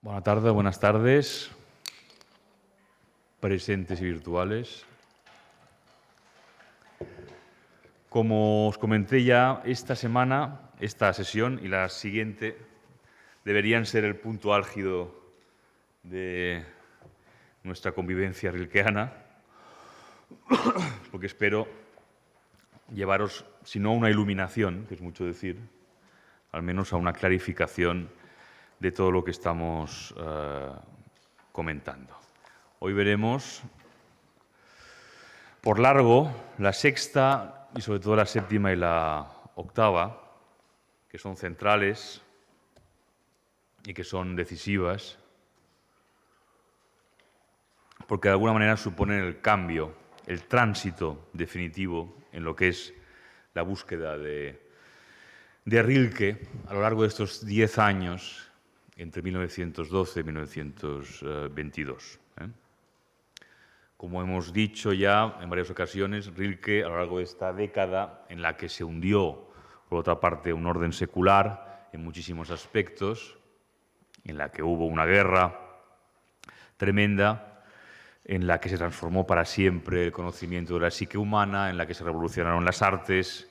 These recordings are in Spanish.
Buenas tardes, presentes y virtuales. Como os comenté ya, esta semana, esta sesión y la siguiente deberían ser el punto álgido de nuestra convivencia rilkeana, porque espero llevaros, si no a una iluminación, que es mucho decir, al menos a una clarificación de todo lo que estamos comentando. Hoy veremos por largo la sexta y sobre todo la séptima y la octava, que son centrales y que son decisivas, porque de alguna manera suponen el cambio, el tránsito definitivo en lo que es la búsqueda de Rilke a lo largo de estos 10 años, entre 1912 y 1922. Como hemos dicho ya en varias ocasiones, Rilke, a lo largo de esta década en la que se hundió, por otra parte, un orden secular en muchísimos aspectos, en la que hubo una guerra tremenda, en la que se transformó para siempre el conocimiento de la psique humana, en la que se revolucionaron las artes,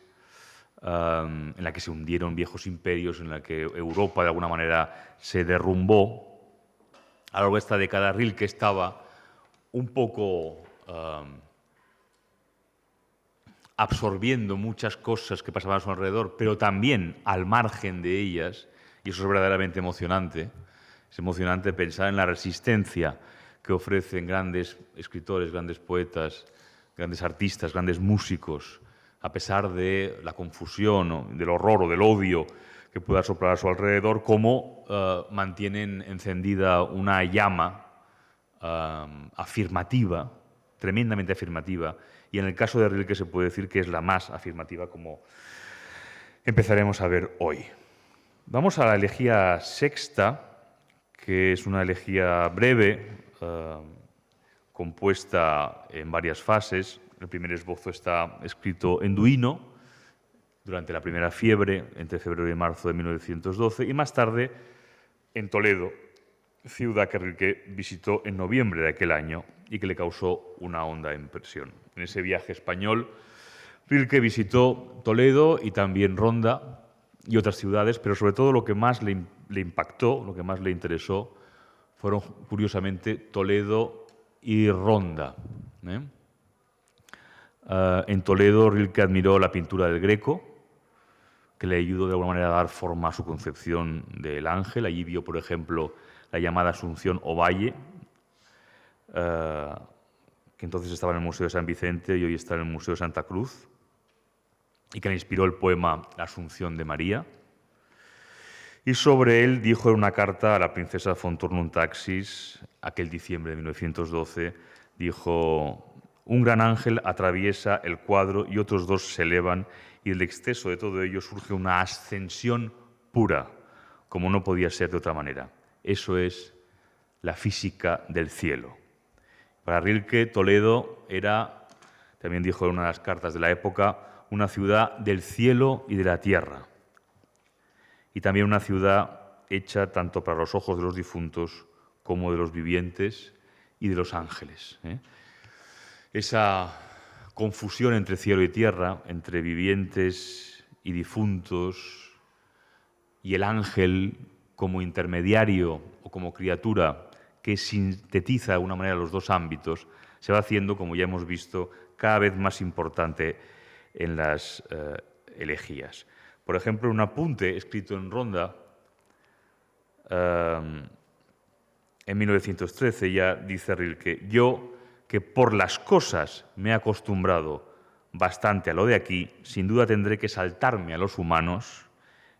en la que se hundieron viejos imperios, en la que Europa de alguna manera se derrumbó. A lo largo de esta década Rilke estaba un poco absorbiendo muchas cosas que pasaban a su alrededor, pero también al margen de ellas, y eso es verdaderamente emocionante. Es emocionante pensar en la resistencia que ofrecen grandes escritores, grandes poetas, grandes artistas, grandes músicos, a pesar de la confusión, del horror o del odio que pueda soplar a su alrededor, cómo mantienen encendida una llama afirmativa, tremendamente afirmativa, y en el caso de Rilke se puede decir que es la más afirmativa, como empezaremos a ver hoy. Vamos a la elegía sexta, que es una elegía breve, compuesta en varias fases. El primer esbozo está escrito en Duino, durante la primera fiebre, entre febrero y marzo de 1912, y más tarde en Toledo, ciudad que Rilke visitó en noviembre de aquel año y que le causó una honda impresión. En ese viaje español, Rilke visitó Toledo y también Ronda y otras ciudades, pero sobre todo lo que más le impactó, lo que más le interesó, fueron, curiosamente, Toledo y Ronda. En Toledo, Rilke admiró la pintura del Greco, que le ayudó de alguna manera a dar forma a su concepción del ángel. Allí vio, por ejemplo, la llamada Asunción Ovalle, que entonces estaba en el Museo de San Vicente y hoy está en el Museo de Santa Cruz, y que le inspiró el poema La Asunción de María. Y sobre él dijo en una carta a la princesa von Thurnund Taxis, aquel diciembre de 1912, dijo: un gran ángel atraviesa el cuadro y otros dos se elevan, y del exceso de todo ello surge una ascensión pura, como no podía ser de otra manera. Eso es la física del cielo. Para Rilke, Toledo era, también dijo en una de las cartas de la época, una ciudad del cielo y de la tierra. Y también una ciudad hecha tanto para los ojos de los difuntos como de los vivientes y de los ángeles. Esa confusión entre cielo y tierra, entre vivientes y difuntos, y el ángel como intermediario o como criatura que sintetiza de alguna manera los dos ámbitos, se va haciendo, como ya hemos visto, cada vez más importante en las elegías. Por ejemplo, un apunte escrito en Ronda en 1913 ya dice Rilke: yo, que por las cosas me he acostumbrado bastante a lo de aquí, sin duda tendré que saltarme a los humanos,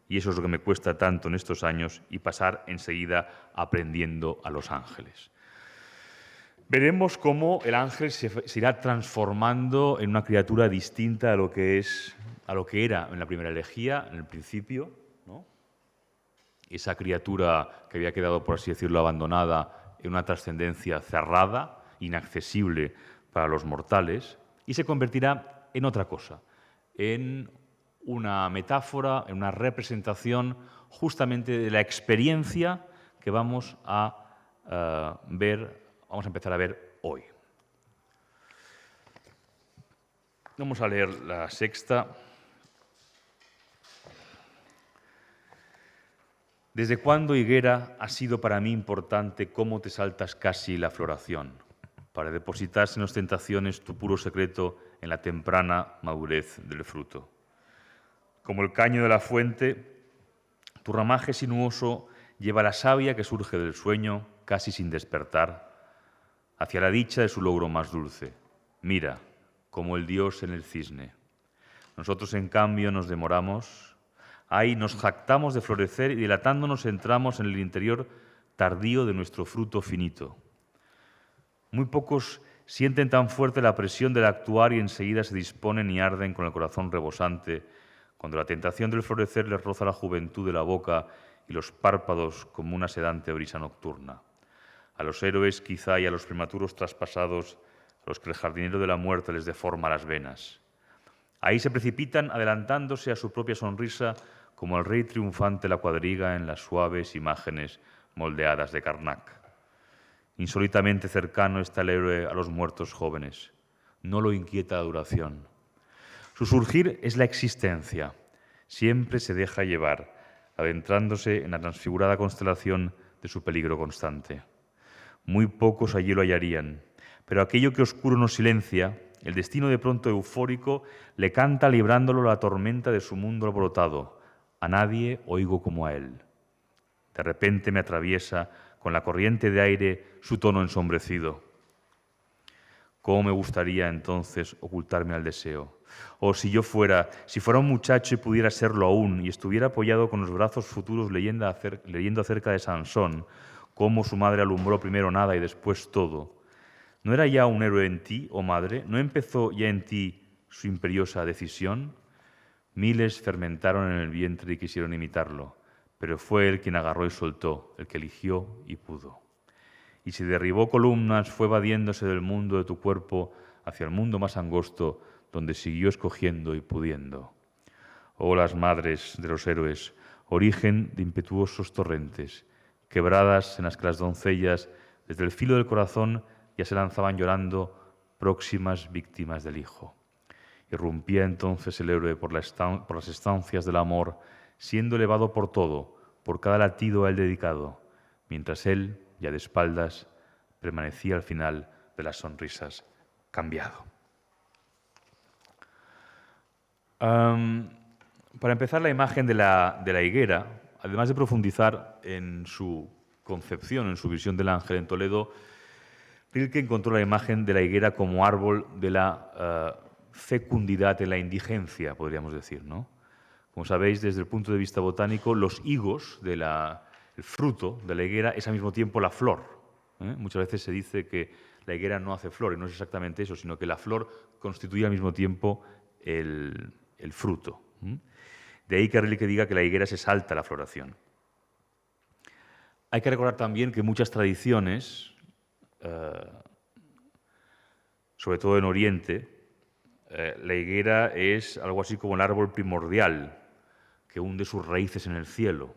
y eso es lo que me cuesta tanto en estos años, y pasar enseguida aprendiendo a los ángeles. Veremos cómo el ángel se irá transformando en una criatura distinta a lo que era en la primera elegía, en el principio, ¿no? Esa criatura que había quedado, por así decirlo, abandonada en una trascendencia cerrada, inaccesible para los mortales, y se convertirá en otra cosa, en una metáfora, en una representación justamente de la experiencia que que vamos a empezar a ver hoy. Vamos a leer la sexta. ¿Desde cuándo, higuera, ha sido para mí importante cómo te saltas casi la floración, para depositar sin ostentaciones tu puro secreto en la temprana madurez del fruto? Como el caño de la fuente, tu ramaje sinuoso lleva la savia que surge del sueño, casi sin despertar, hacia la dicha de su logro más dulce. Mira, como el dios en el cisne. Nosotros, en cambio, nos demoramos. Ahí nos jactamos de florecer y dilatándonos entramos en el interior tardío de nuestro fruto finito. Muy pocos sienten tan fuerte la presión del actuar y enseguida se disponen y arden con el corazón rebosante, cuando la tentación del florecer les roza la juventud de la boca y los párpados como una sedante brisa nocturna. A los héroes quizá y a los prematuros traspasados, a los que el jardinero de la muerte les deforma las venas. Ahí se precipitan adelantándose a su propia sonrisa como el rey triunfante la cuadriga en las suaves imágenes moldeadas de Karnak. Insólitamente cercano está el héroe a los muertos jóvenes. No lo inquieta la duración. Su surgir es la existencia. Siempre se deja llevar, adentrándose en la transfigurada constelación de su peligro constante. Muy pocos allí lo hallarían, pero aquello que oscuro nos silencia, el destino de pronto eufórico, le canta librándolo la tormenta de su mundo alborotado. A nadie oigo como a él. De repente me atraviesa con la corriente de aire su tono ensombrecido. ¿Cómo me gustaría entonces ocultarme al deseo? O si fuera un muchacho y pudiera serlo aún, y estuviera apoyado con los brazos futuros leyendo acerca de Sansón, cómo su madre alumbró primero nada y después todo. ¿No era ya un héroe en ti, oh madre? ¿No empezó ya en ti su imperiosa decisión? Miles fermentaron en el vientre y quisieron imitarlo, pero fue él quien agarró y soltó, el que eligió y pudo. Y si derribó columnas, fue evadiéndose del mundo de tu cuerpo hacia el mundo más angosto, donde siguió escogiendo y pudiendo. Oh, las madres de los héroes, origen de impetuosos torrentes, quebradas en las que las doncellas, desde el filo del corazón, ya se lanzaban llorando, próximas víctimas del hijo. Irrumpía entonces el héroe por las estancias del amor, siendo elevado por todo, por cada latido a él dedicado, mientras él, ya de espaldas, permanecía al final de las sonrisas, cambiado. Para empezar, la imagen de la higuera, además de profundizar en su concepción, en su visión del ángel en Toledo, Rilke encontró la imagen de la higuera como árbol de la fecundidad en la indigencia, podríamos decir, ¿no? Como sabéis, desde el punto de vista botánico, los higos, el fruto de la higuera, es al mismo tiempo la flor. Muchas veces se dice que la higuera no hace flor, y no es exactamente eso, sino que la flor constituye al mismo tiempo el fruto. De ahí que Rilke diga que la higuera se salta la floración. Hay que recordar también que muchas tradiciones, sobre todo en Oriente, la higuera es algo así como el árbol primordial que hunde sus raíces en el cielo.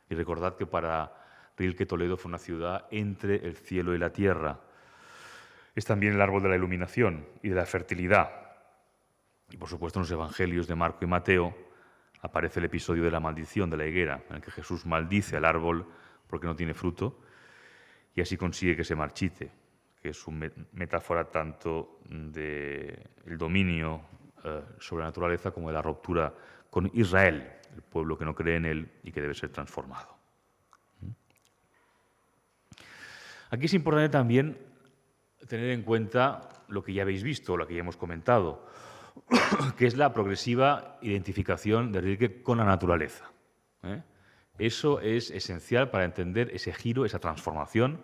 Y recordad que para Rilke Toledo fue una ciudad entre el cielo y la tierra. Es también el árbol de la iluminación y de la fertilidad. Y por supuesto en los evangelios de Marco y Mateo aparece el episodio de la maldición de la higuera, en el que Jesús maldice al árbol porque no tiene fruto y así consigue que se marchite, que es una metáfora tanto del dominio sobre la naturaleza como de la ruptura con Israel, el pueblo que no cree en él y que debe ser transformado. Aquí es importante también tener en cuenta lo que ya habéis visto, lo que ya hemos comentado, que es la progresiva identificación de Rilke con la naturaleza. Eso es esencial para entender ese giro, esa transformación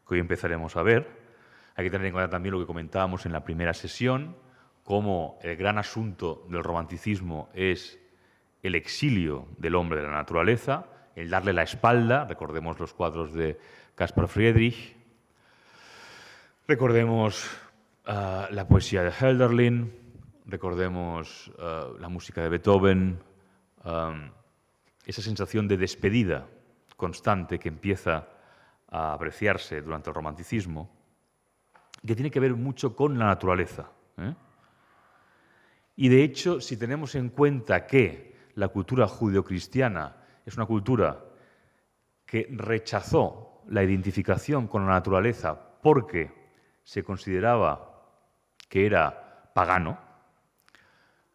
que hoy empezaremos a ver. Hay que tener en cuenta también lo que comentábamos en la primera sesión, cómo el gran asunto del romanticismo es el exilio del hombre de la naturaleza, el darle la espalda. Recordemos los cuadros de Caspar Friedrich, recordemos la poesía de Hölderlin, recordemos la música de Beethoven, esa sensación de despedida constante que empieza a apreciarse durante el romanticismo, que tiene que ver mucho con la naturaleza. Y de hecho, si tenemos en cuenta que la cultura judeocristiana es una cultura que rechazó la identificación con la naturaleza porque se consideraba que era pagano,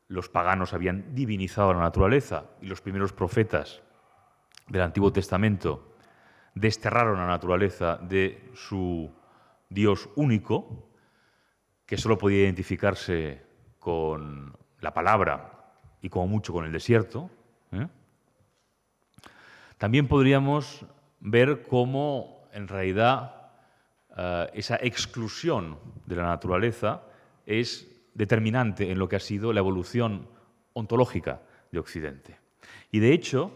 los paganos habían divinizado la naturaleza y los primeros profetas del Antiguo Testamento desterraron la naturaleza de su Dios único, que solo podía identificarse con la palabra y como mucho con el desierto. También podríamos ver cómo en realidad esa exclusión de la naturaleza es determinante en lo que ha sido la evolución ontológica de Occidente. Y de hecho,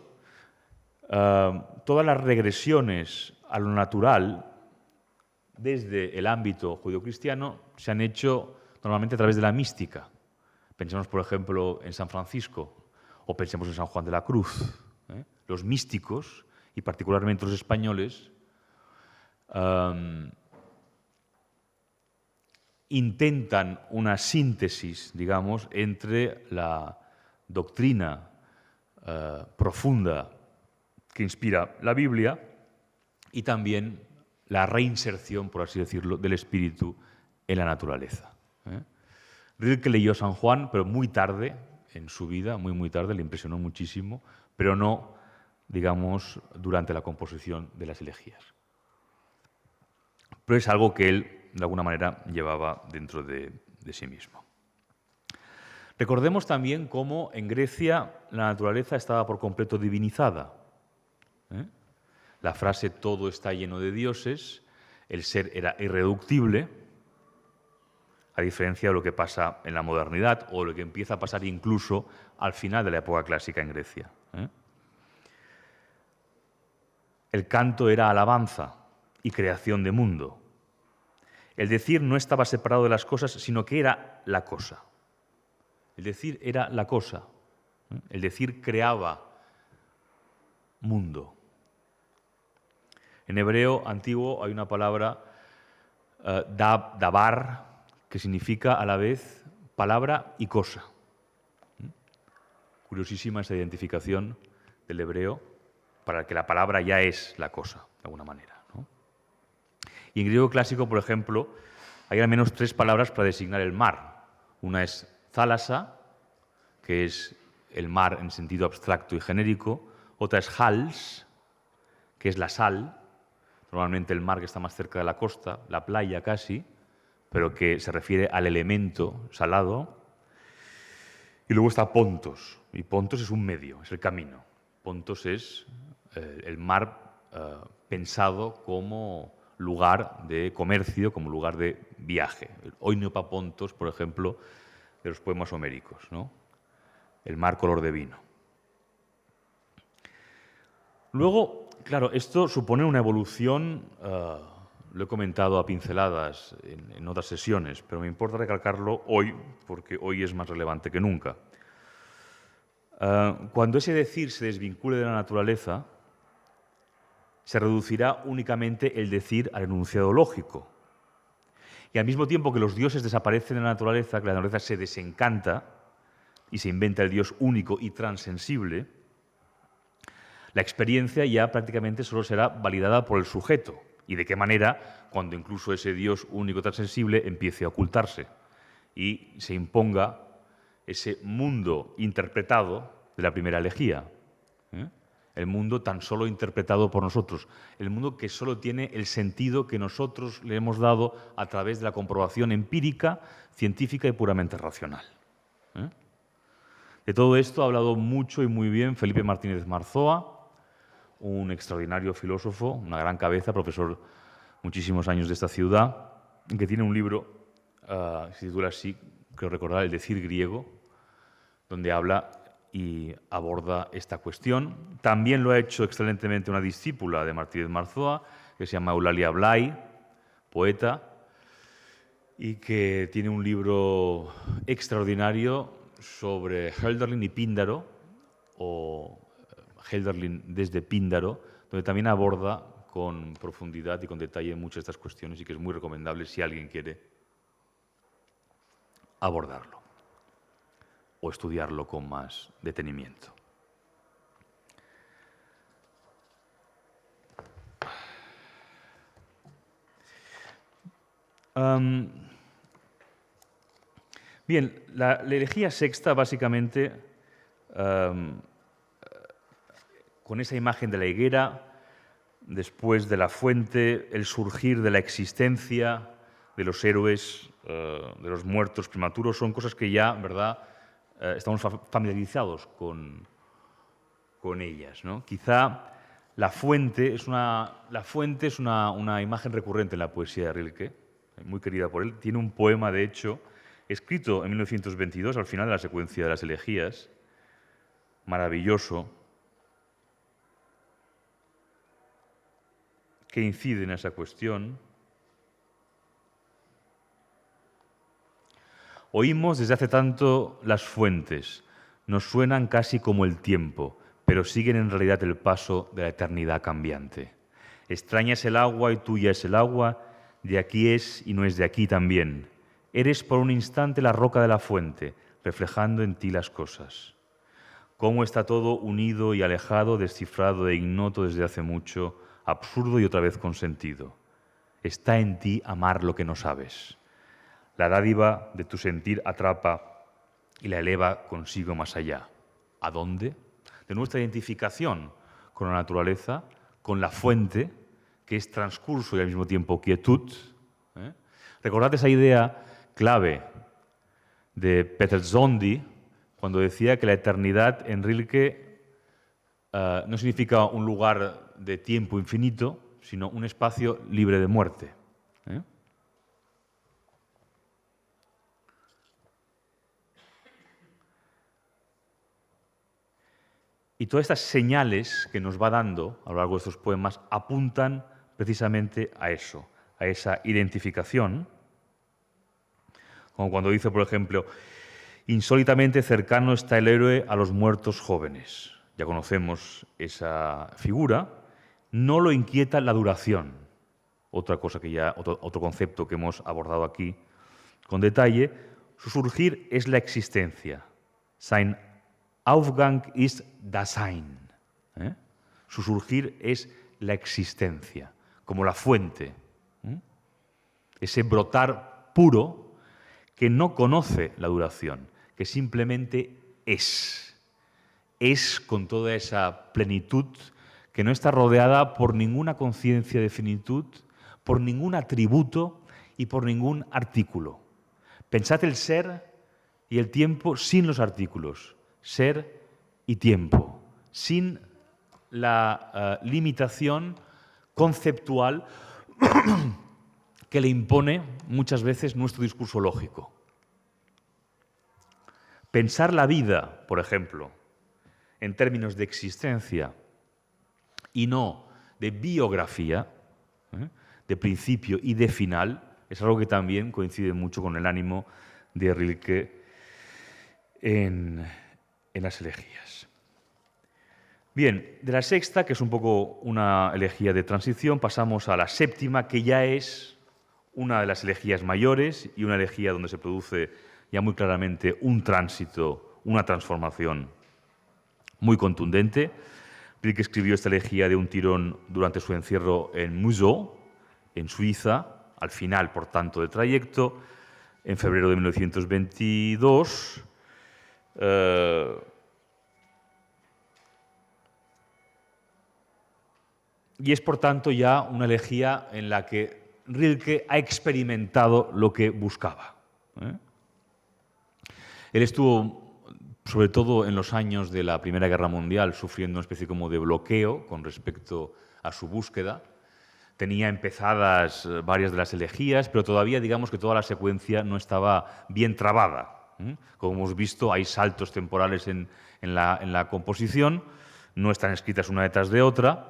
todas las regresiones a lo natural desde el ámbito judeocristiano se han hecho normalmente a través de la mística. Pensemos, por ejemplo, en San Francisco o pensemos en San Juan de la Cruz. Los místicos, y particularmente los españoles, intentan una síntesis, digamos, entre la doctrina profunda que inspira la Biblia y también la reinserción, por así decirlo, del espíritu en la naturaleza. Rilke leyó San Juan, pero muy tarde en su vida, muy tarde, le impresionó muchísimo, pero no, digamos, durante la composición de las elegías. Pero es algo que él, de alguna manera, llevaba dentro de sí mismo. Recordemos también cómo en Grecia la naturaleza estaba por completo divinizada. La frase «todo está lleno de dioses», el ser era irreductible, a diferencia de lo que pasa en la modernidad o lo que empieza a pasar incluso al final de la época clásica en Grecia. El canto era alabanza y creación de mundo. El decir no estaba separado de las cosas, sino que era la cosa. El decir era la cosa. El decir creaba mundo. En hebreo antiguo hay una palabra, dabar, que significa a la vez palabra y cosa. Curiosísima esa identificación del hebreo para que la palabra ya es la cosa, de alguna manera, ¿no? Y en griego clásico, por ejemplo, hay al menos 3 palabras para designar el mar. Una es thálassa, que es el mar en sentido abstracto y genérico. Otra es hals, que es la sal, normalmente el mar que está más cerca de la costa, la playa casi, pero que se refiere al elemento salado. Y luego está Pontos, y Pontos es un medio, es el camino. Pontos es el mar pensado como lugar de comercio, como lugar de viaje. El oiniopa Pontos, por ejemplo, de los poemas homéricos, ¿no? El mar color de vino. Luego, claro, esto supone una evolución, lo he comentado a pinceladas en otras sesiones, pero me importa recalcarlo hoy porque hoy es más relevante que nunca. Cuando ese decir se desvincule de la naturaleza, se reducirá únicamente el decir al enunciado lógico. Y al mismo tiempo que los dioses desaparecen de la naturaleza, que la naturaleza se desencanta y se inventa el Dios único y transensible, la experiencia ya prácticamente solo será validada por el sujeto. ¿Y de qué manera? Cuando incluso ese Dios único y transensible empiece a ocultarse y se imponga ese mundo interpretado de la primera elegía. El mundo tan solo interpretado por nosotros, el mundo que solo tiene el sentido que nosotros le hemos dado a través de la comprobación empírica, científica y puramente racional. De todo esto ha hablado mucho y muy bien Felipe Martínez Marzoa, un extraordinario filósofo, una gran cabeza, profesor muchísimos años de esta ciudad, que tiene un libro, se titula así, creo recordar, El decir griego, donde habla y aborda esta cuestión. También lo ha hecho excelentemente una discípula de Martínez Marzoa, que se llama Eulalia Blay, poeta, y que tiene un libro extraordinario sobre Hölderlin y Píndaro, o Hölderlin desde Píndaro, donde también aborda con profundidad y con detalle muchas de estas cuestiones y que es muy recomendable si alguien quiere abordarlo o estudiarlo con más detenimiento. Bien, la elegía sexta básicamente, con esa imagen de la higuera, después de la fuente, el surgir de la existencia, de los héroes, de los muertos prematuros, son cosas que ya, ¿verdad?, estamos familiarizados con ellas, ¿no? Quizá la fuente es una imagen recurrente en la poesía de Rilke, muy querida por él. Tiene un poema, de hecho, escrito en 1922, al final de la secuencia de las elegías, maravilloso, que incide en esa cuestión. Oímos desde hace tanto las fuentes, nos suenan casi como el tiempo, pero siguen en realidad el paso de la eternidad cambiante. Extraña es el agua y tuya es el agua, de aquí es y no es de aquí también. Eres por un instante la roca de la fuente, reflejando en ti las cosas. Cómo está todo unido y alejado, descifrado e ignoto desde hace mucho, absurdo y otra vez con sentido. Está en ti amar lo que no sabes. La dádiva de tu sentir atrapa y la eleva consigo más allá. ¿A dónde? De nuestra identificación con la naturaleza, con la fuente, que es transcurso y al mismo tiempo quietud. Recordad esa idea clave de Peter Zondi, cuando decía que la eternidad en Rilke no significa un lugar de tiempo infinito, sino un espacio libre de muerte. Y todas estas señales que nos va dando a lo largo de estos poemas apuntan precisamente a eso, a esa identificación. Como cuando dice, por ejemplo, insólitamente cercano está el héroe a los muertos jóvenes. Ya conocemos esa figura. No lo inquieta la duración. Otra cosa que ya, otro concepto que hemos abordado aquí con detalle. Su surgir es la existencia. Sein Aufgang ist Dasein. Su surgir es la existencia, como la fuente. Ese brotar puro que no conoce la duración, que simplemente es. Es con toda esa plenitud que no está rodeada por ninguna conciencia de finitud, por ningún atributo y por ningún artículo. Pensad el ser y el tiempo sin los artículos. Ser y tiempo, sin la limitación conceptual que le impone muchas veces nuestro discurso lógico. Pensar la vida, por ejemplo, en términos de existencia y no de biografía, de principio y de final, es algo que también coincide mucho con el ánimo de Rilke en las elegías. Bien, de la sexta, que es un poco una elegía de transición, pasamos a la séptima, que ya es una de las elegías mayores y una elegía donde se produce ya muy claramente un tránsito, una transformación muy contundente. Rilke escribió esta elegía de un tirón durante su encierro en Museo, en Suiza, al final, por tanto, del trayecto, en febrero de 1922. Y es, por tanto, ya una elegía en la que Rilke ha experimentado lo que buscaba. Él estuvo, sobre todo en los años de la Primera Guerra Mundial, sufriendo una especie como de bloqueo con respecto a su búsqueda. Tenía empezadas varias de las elegías, pero todavía digamos que toda la secuencia no estaba bien trabada. Como hemos visto, hay saltos temporales en la composición, no están escritas una detrás de otra.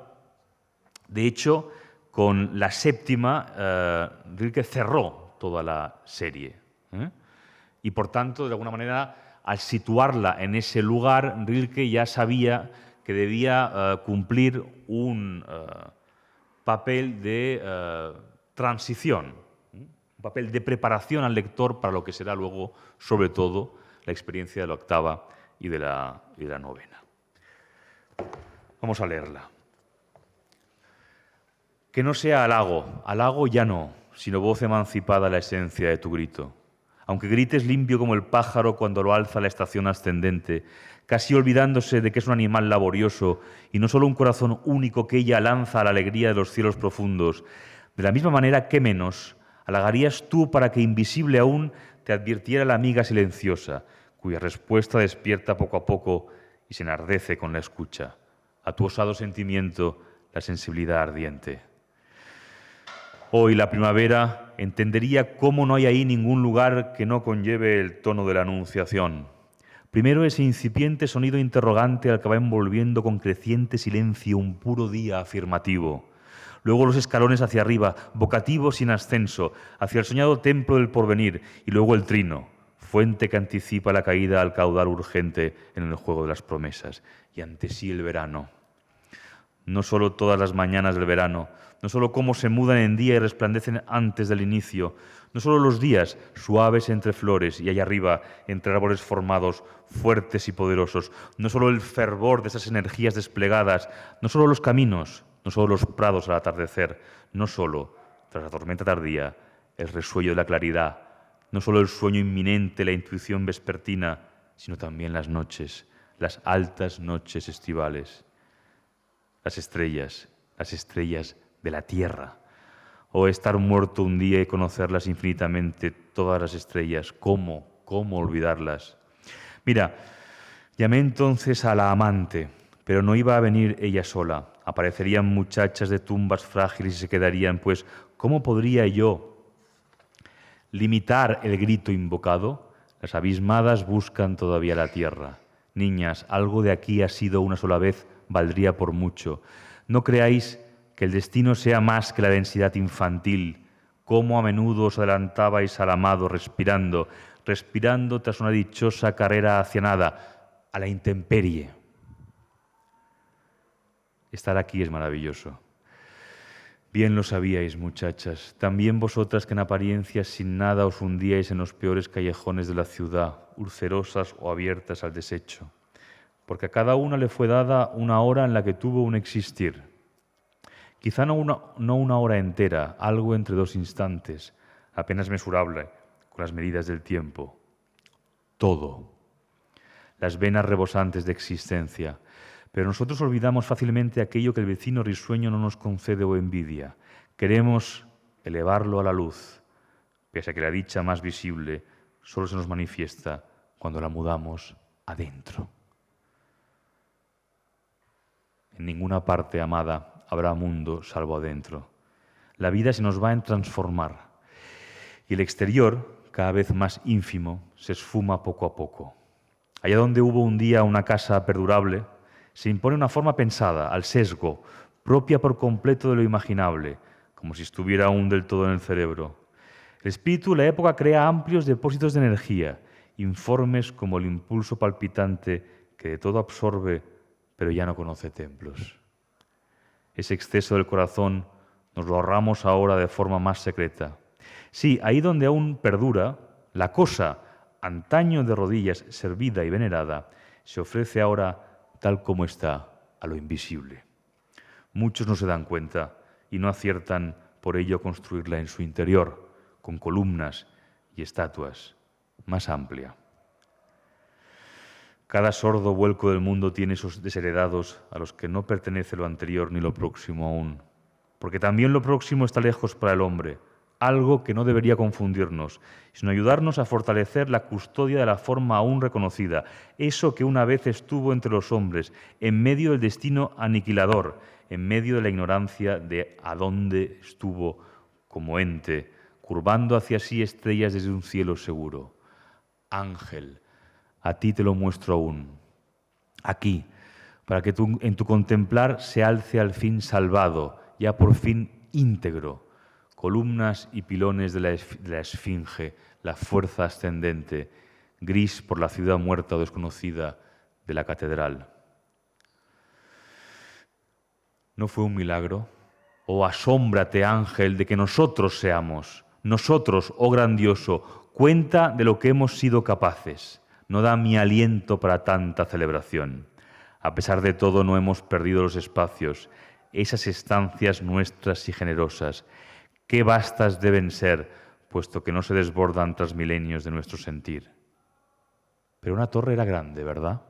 De hecho, con la séptima, Rilke cerró toda la serie. Y, por tanto, de alguna manera, al situarla en ese lugar, Rilke ya sabía que que debía cumplir un papel de transición, un papel de preparación al lector para lo que será luego, sobre todo, la experiencia de la octava y de la novena. Vamos a leerla. Que no sea halago ya no, sino voz emancipada la esencia de tu grito. Aunque grites limpio como el pájaro cuando lo alza la estación ascendente, casi olvidándose de que es un animal laborioso y no solo un corazón único que ella lanza a la alegría de los cielos profundos, de la misma manera que menos halagarías tú para que invisible aún te advirtiera la amiga silenciosa, cuya respuesta despierta poco a poco y se enardece con la escucha. A tu osado sentimiento, la sensibilidad ardiente. Hoy la primavera entendería cómo no hay ahí ningún lugar que no conlleve el tono de la anunciación. Primero ese incipiente sonido interrogante al que va envolviendo con creciente silencio un puro día afirmativo. Luego los escalones hacia arriba, vocativos y en ascenso, hacia el soñado templo del porvenir, y luego el trino, fuente que anticipa la caída al caudal urgente en el juego de las promesas. Y ante sí el verano. No solo todas las mañanas del verano, no solo cómo se mudan en día y resplandecen antes del inicio, no solo los días suaves entre flores y allá arriba entre árboles formados, fuertes y poderosos, no solo el fervor de esas energías desplegadas, no solo los caminos, no solo los prados al atardecer, no solo, tras la tormenta tardía, el resuello de la claridad, no solo el sueño inminente, la intuición vespertina, sino también las noches, las altas noches estivales. Las estrellas de la tierra. O estar muerto un día y conocerlas infinitamente, todas las estrellas. ¿Cómo olvidarlas? Mira, llamé entonces a la amante, pero no iba a venir ella sola. Aparecerían muchachas de tumbas frágiles y se quedarían, pues, ¿cómo podría yo limitar el grito invocado? Las abismadas buscan todavía la tierra. Niñas, algo de aquí ha sido una sola vez, valdría por mucho. No creáis que el destino sea más que la densidad infantil, cómo a menudo os adelantabais al amado respirando tras una dichosa carrera hacia nada, a la intemperie. Estar aquí es maravilloso. Bien lo sabíais, muchachas, también vosotras que en apariencia sin nada os hundíais en los peores callejones de la ciudad, ulcerosas o abiertas al desecho, porque a cada una le fue dada una hora en la que tuvo un existir. Quizá no una hora entera, algo entre dos instantes, apenas mesurable con las medidas del tiempo. Todo. Las venas rebosantes de existencia. Pero nosotros olvidamos fácilmente aquello que el vecino risueño no nos concede o envidia. Queremos elevarlo a la luz, pese a que la dicha más visible solo se nos manifiesta cuando la mudamos adentro. En ninguna parte, amada, habrá mundo salvo adentro. La vida se nos va a transformar y el exterior, cada vez más ínfimo, se esfuma poco a poco. Allá donde hubo un día una casa perdurable, se impone una forma pensada, al sesgo, propia por completo de lo imaginable, como si estuviera aún del todo en el cerebro. El espíritu de la época crea amplios depósitos de energía, informes como el impulso palpitante que de todo absorbe, pero ya no conoce templos. Ese exceso del corazón nos lo ahorramos ahora de forma más secreta. Sí, ahí donde aún perdura, la cosa, antaño de rodillas servida y venerada, se ofrece ahora tal como está, a lo invisible. Muchos no se dan cuenta y no aciertan por ello a construirla en su interior, con columnas y estatuas, más amplia. Cada sordo vuelco del mundo tiene esos desheredados a los que no pertenece lo anterior ni lo próximo aún, porque también lo próximo está lejos para el hombre, algo que no debería confundirnos, sino ayudarnos a fortalecer la custodia de la forma aún reconocida, eso que una vez estuvo entre los hombres, en medio del destino aniquilador, en medio de la ignorancia de a dónde estuvo como ente, curvando hacia sí estrellas desde un cielo seguro. Ángel, a ti te lo muestro aún, aquí, para que tú, en tu contemplar se alce al fin salvado, ya por fin íntegro, columnas y pilones de la esfinge, la fuerza ascendente, gris por la ciudad muerta o desconocida de la catedral. ¿No fue un milagro? Oh, asómbrate, ángel, de que nosotros seamos, nosotros, oh grandioso, cuenta de lo que hemos sido capaces. No da mi aliento para tanta celebración. A pesar de todo, no hemos perdido los espacios, esas estancias nuestras y generosas. Qué vastas deben ser, puesto que no se desbordan tras milenios de nuestro sentir. Pero una torre era grande, ¿verdad?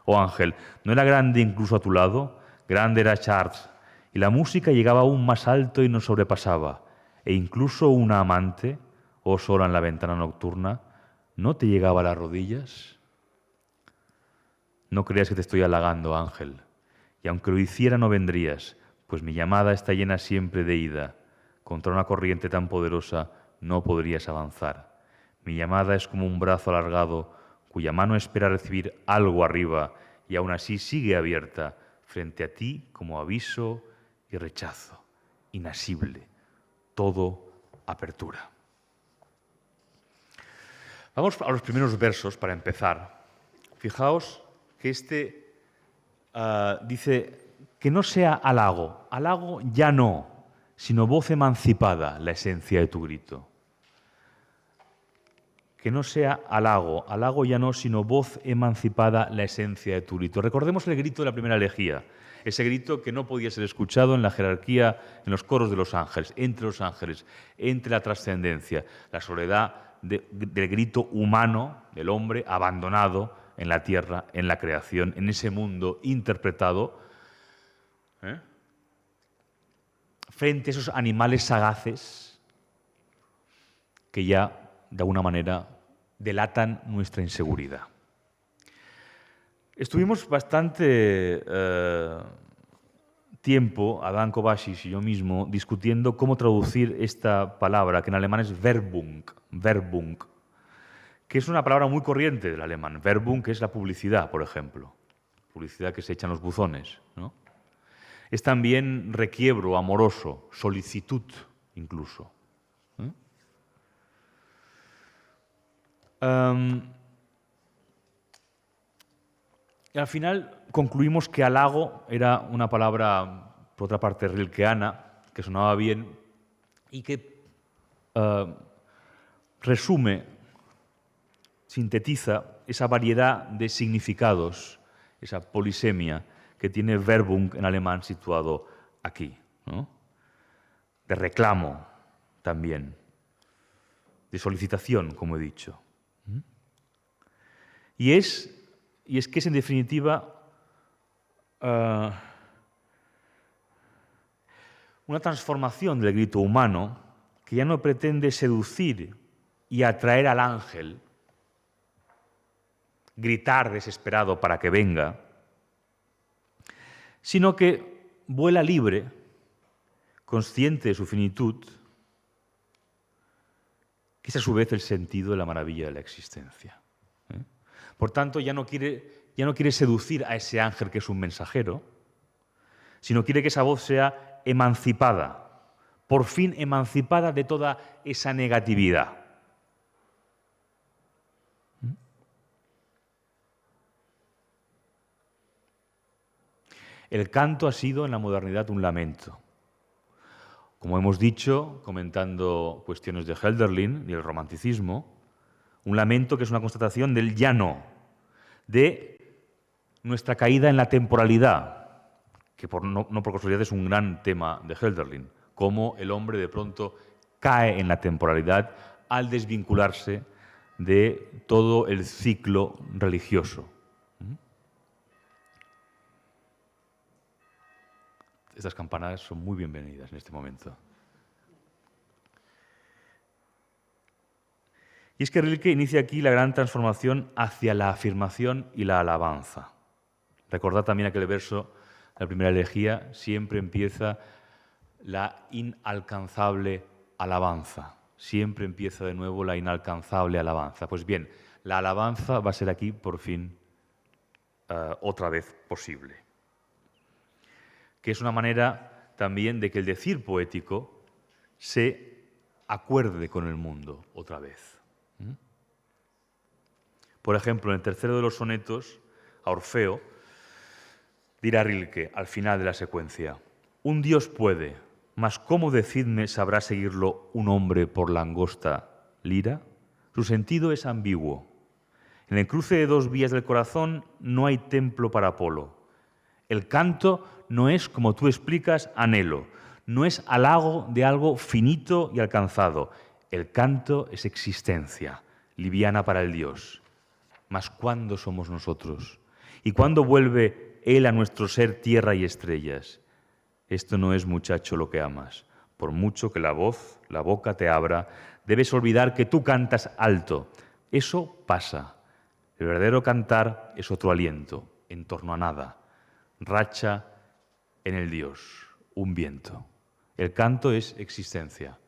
Oh ángel, ¿no era grande incluso a tu lado? Grande era Chartres, y la música llegaba aún más alto y nos sobrepasaba. E incluso una amante, oh sola en la ventana nocturna, ¿no te llegaba a las rodillas? No creas que te estoy halagando, ángel, y aunque lo hiciera no vendrías, pues mi llamada está llena siempre de ida. Contra una corriente tan poderosa no podrías avanzar. Mi llamada es como un brazo alargado cuya mano espera recibir algo arriba y aún así sigue abierta frente a ti como aviso y rechazo, inasible, todo apertura. Vamos a los primeros versos para empezar. Fijaos que dice que no sea halago ya no, sino voz emancipada la esencia de tu grito. Que no sea halago ya no, sino voz emancipada la esencia de tu grito. Recordemos el grito de la primera elegía, ese grito que no podía ser escuchado en la jerarquía, en los coros de los ángeles, entre la trascendencia, la soledad del grito humano del hombre abandonado en la tierra, en la creación, en ese mundo interpretado, frente a esos animales sagaces que ya, de alguna manera, delatan nuestra inseguridad. Estuvimos bastante tiempo, Adán Kovácsis y yo mismo, discutiendo cómo traducir esta palabra, que en alemán es Werbung, que es una palabra muy corriente del alemán. Werbung, que es la publicidad, por ejemplo. Publicidad que se echa en los buzones, ¿no? Es también requiebro, amoroso, solicitud, incluso. Y al final concluimos que halago era una palabra, por otra parte, rilkeana, que sonaba bien y que resume, sintetiza esa variedad de significados, esa polisemia que tiene Werbung en alemán situado aquí, ¿no? De reclamo también, de solicitación, como he dicho. Y es que es, en definitiva, una transformación del grito humano que ya no pretende seducir y atraer al ángel, gritar desesperado para que venga, sino que vuela libre, consciente de su finitud, que es a su vez el sentido de la maravilla de la existencia. Por tanto, ya no quiere seducir a ese ángel que es un mensajero, sino quiere que esa voz sea emancipada, por fin emancipada de toda esa negatividad. El canto ha sido en la modernidad un lamento. Como hemos dicho, comentando cuestiones de Hölderlin y el romanticismo, un lamento que es una constatación del ya no, de nuestra caída en la temporalidad, que no por casualidad es un gran tema de Hölderlin, cómo el hombre de pronto cae en la temporalidad al desvincularse de todo el ciclo religioso. Estas campanadas son muy bienvenidas en este momento. Y es que Rilke inicia aquí la gran transformación hacia la afirmación y la alabanza. Recordad también aquel verso de la primera elegía, siempre empieza la inalcanzable alabanza. Siempre empieza de nuevo la inalcanzable alabanza. Pues bien, la alabanza va a ser aquí, por fin, otra vez posible. Que es una manera también de que el decir poético se acuerde con el mundo otra vez. Por ejemplo, en el tercero de los sonetos, a Orfeo, dirá Rilke, al final de la secuencia, Un Dios puede, mas ¿cómo, decidme, sabrá seguirlo un hombre por la angosta lira? Su sentido es ambiguo. En el cruce de dos vías del corazón no hay templo para Apolo. El canto no es, como tú explicas, anhelo, no es halago de algo finito y alcanzado. El canto es existencia, liviana para el Dios. Mas ¿cuándo somos nosotros? ¿Y cuándo vuelve Él a nuestro ser tierra y estrellas? Esto no es, muchacho, lo que amas. Por mucho que la voz, la boca te abra, debes olvidar que tú cantas alto. Eso pasa. El verdadero cantar es otro aliento, en torno a nada. Racha en el Dios, un viento. El canto es existencia.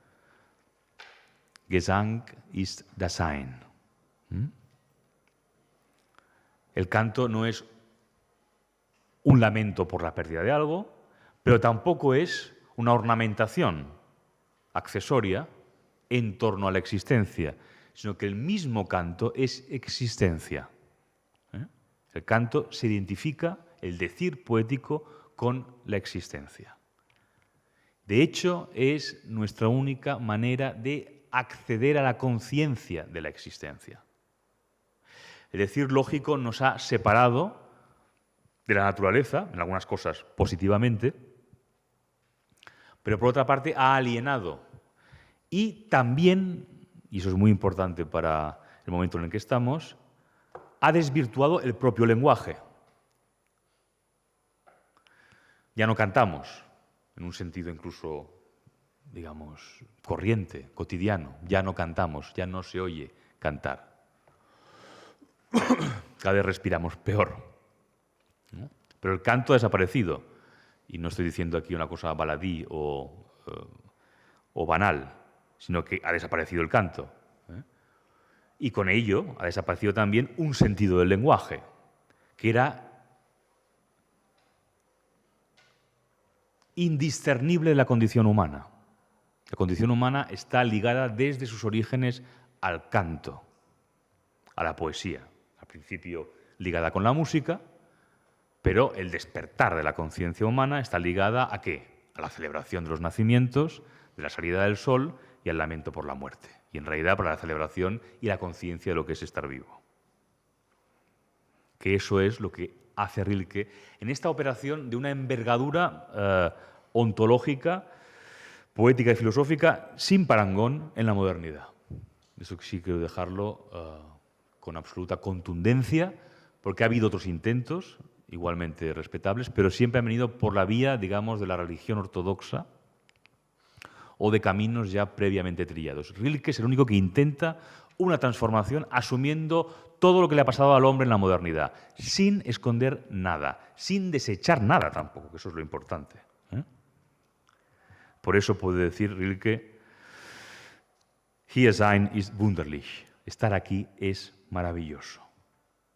Gesang ist Dasein. El canto no es un lamento por la pérdida de algo, pero tampoco es una ornamentación accesoria en torno a la existencia, sino que el mismo canto es existencia. El canto se identifica, el decir poético, con la existencia. De hecho, es nuestra única manera de acceder a la conciencia de la existencia. El decir lógico nos ha separado de la naturaleza, en algunas cosas positivamente, pero por otra parte ha alienado. Y también, y eso es muy importante para el momento en el que estamos, ha desvirtuado el propio lenguaje. Ya no cantamos, en un sentido incluso, digamos, corriente, cotidiano. Ya no cantamos, ya no se oye cantar. Cada vez respiramos peor, ¿no? Pero el canto ha desaparecido. Y no estoy diciendo aquí una cosa baladí o banal, sino que ha desaparecido el canto. Y con ello ha desaparecido también un sentido del lenguaje, que era indiscernible de la condición humana. La condición humana está ligada desde sus orígenes al canto, a la poesía. Al principio ligada con la música, pero el despertar de la conciencia humana está ligada ¿a qué? A la celebración de los nacimientos, de la salida del sol y al lamento por la muerte. Y en realidad para la celebración y la conciencia de lo que es estar vivo. Que eso es lo que hace Rilke en esta operación de una envergadura ontológica, poética y filosófica sin parangón en la modernidad. Eso sí quiero dejarlo con absoluta contundencia, porque ha habido otros intentos igualmente respetables, pero siempre han venido por la vía, digamos, de la religión ortodoxa o de caminos ya previamente trillados. Rilke es el único que intenta una transformación asumiendo todo lo que le ha pasado al hombre en la modernidad, sin esconder nada, sin desechar nada tampoco, que eso es lo importante. Por eso puede decir Rilke, Hier sein ist wunderlich. Estar aquí es maravilloso.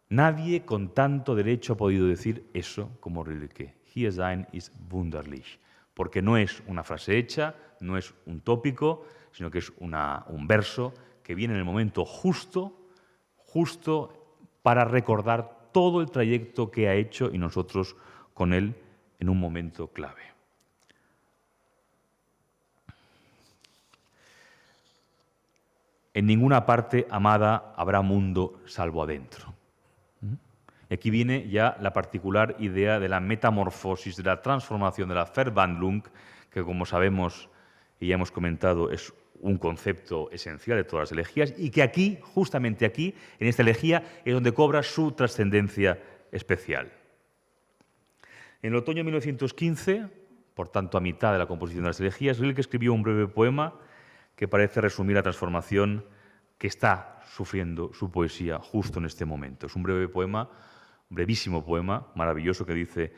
Nadie con tanto derecho ha podido decir eso como Rilke. Hier sein ist wunderlich. Porque no es una frase hecha, no es un tópico, sino que es un verso que viene en el momento justo para recordar todo el trayecto que ha hecho y nosotros con él en un momento clave. En ninguna parte, amada, habrá mundo salvo adentro. Y aquí viene ya la particular idea de la metamorfosis, de la transformación, de la Verwandlung, que como sabemos y ya hemos comentado es un concepto esencial de todas las elegías y que aquí, justamente aquí, en esta elegía, es donde cobra su trascendencia especial. En el otoño de 1915, por tanto a mitad de la composición de las elegías, Rilke escribió un breve poema que parece resumir la transformación que está sufriendo su poesía justo en este momento. Es un breve poema, un brevísimo poema, maravilloso, que dice: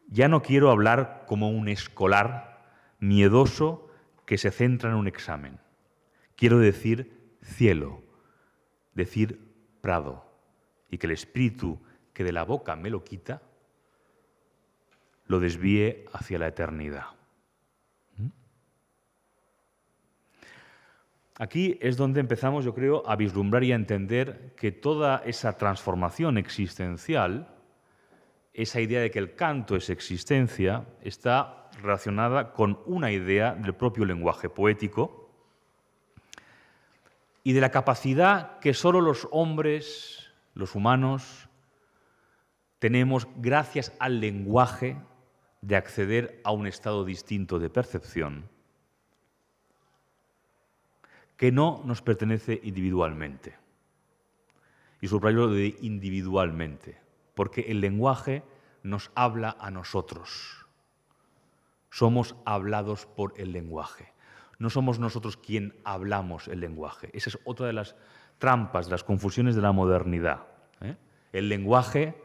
«Ya no quiero hablar como un escolar miedoso que se centra en un examen. Quiero decir cielo, decir prado, y que el espíritu que de la boca me lo quita lo desvíe hacia la eternidad». Aquí es donde empezamos, yo creo, a vislumbrar y a entender que toda esa transformación existencial, esa idea de que el canto es existencia, está relacionada con una idea del propio lenguaje poético y de la capacidad que solo los hombres, los humanos, tenemos gracias al lenguaje de acceder a un estado distinto de percepción que no nos pertenece individualmente. Y subrayo lo de individualmente, porque el lenguaje nos habla a nosotros. Somos hablados por el lenguaje. No somos nosotros quien hablamos el lenguaje. Esa es otra de las trampas, de las confusiones de la modernidad. El lenguaje,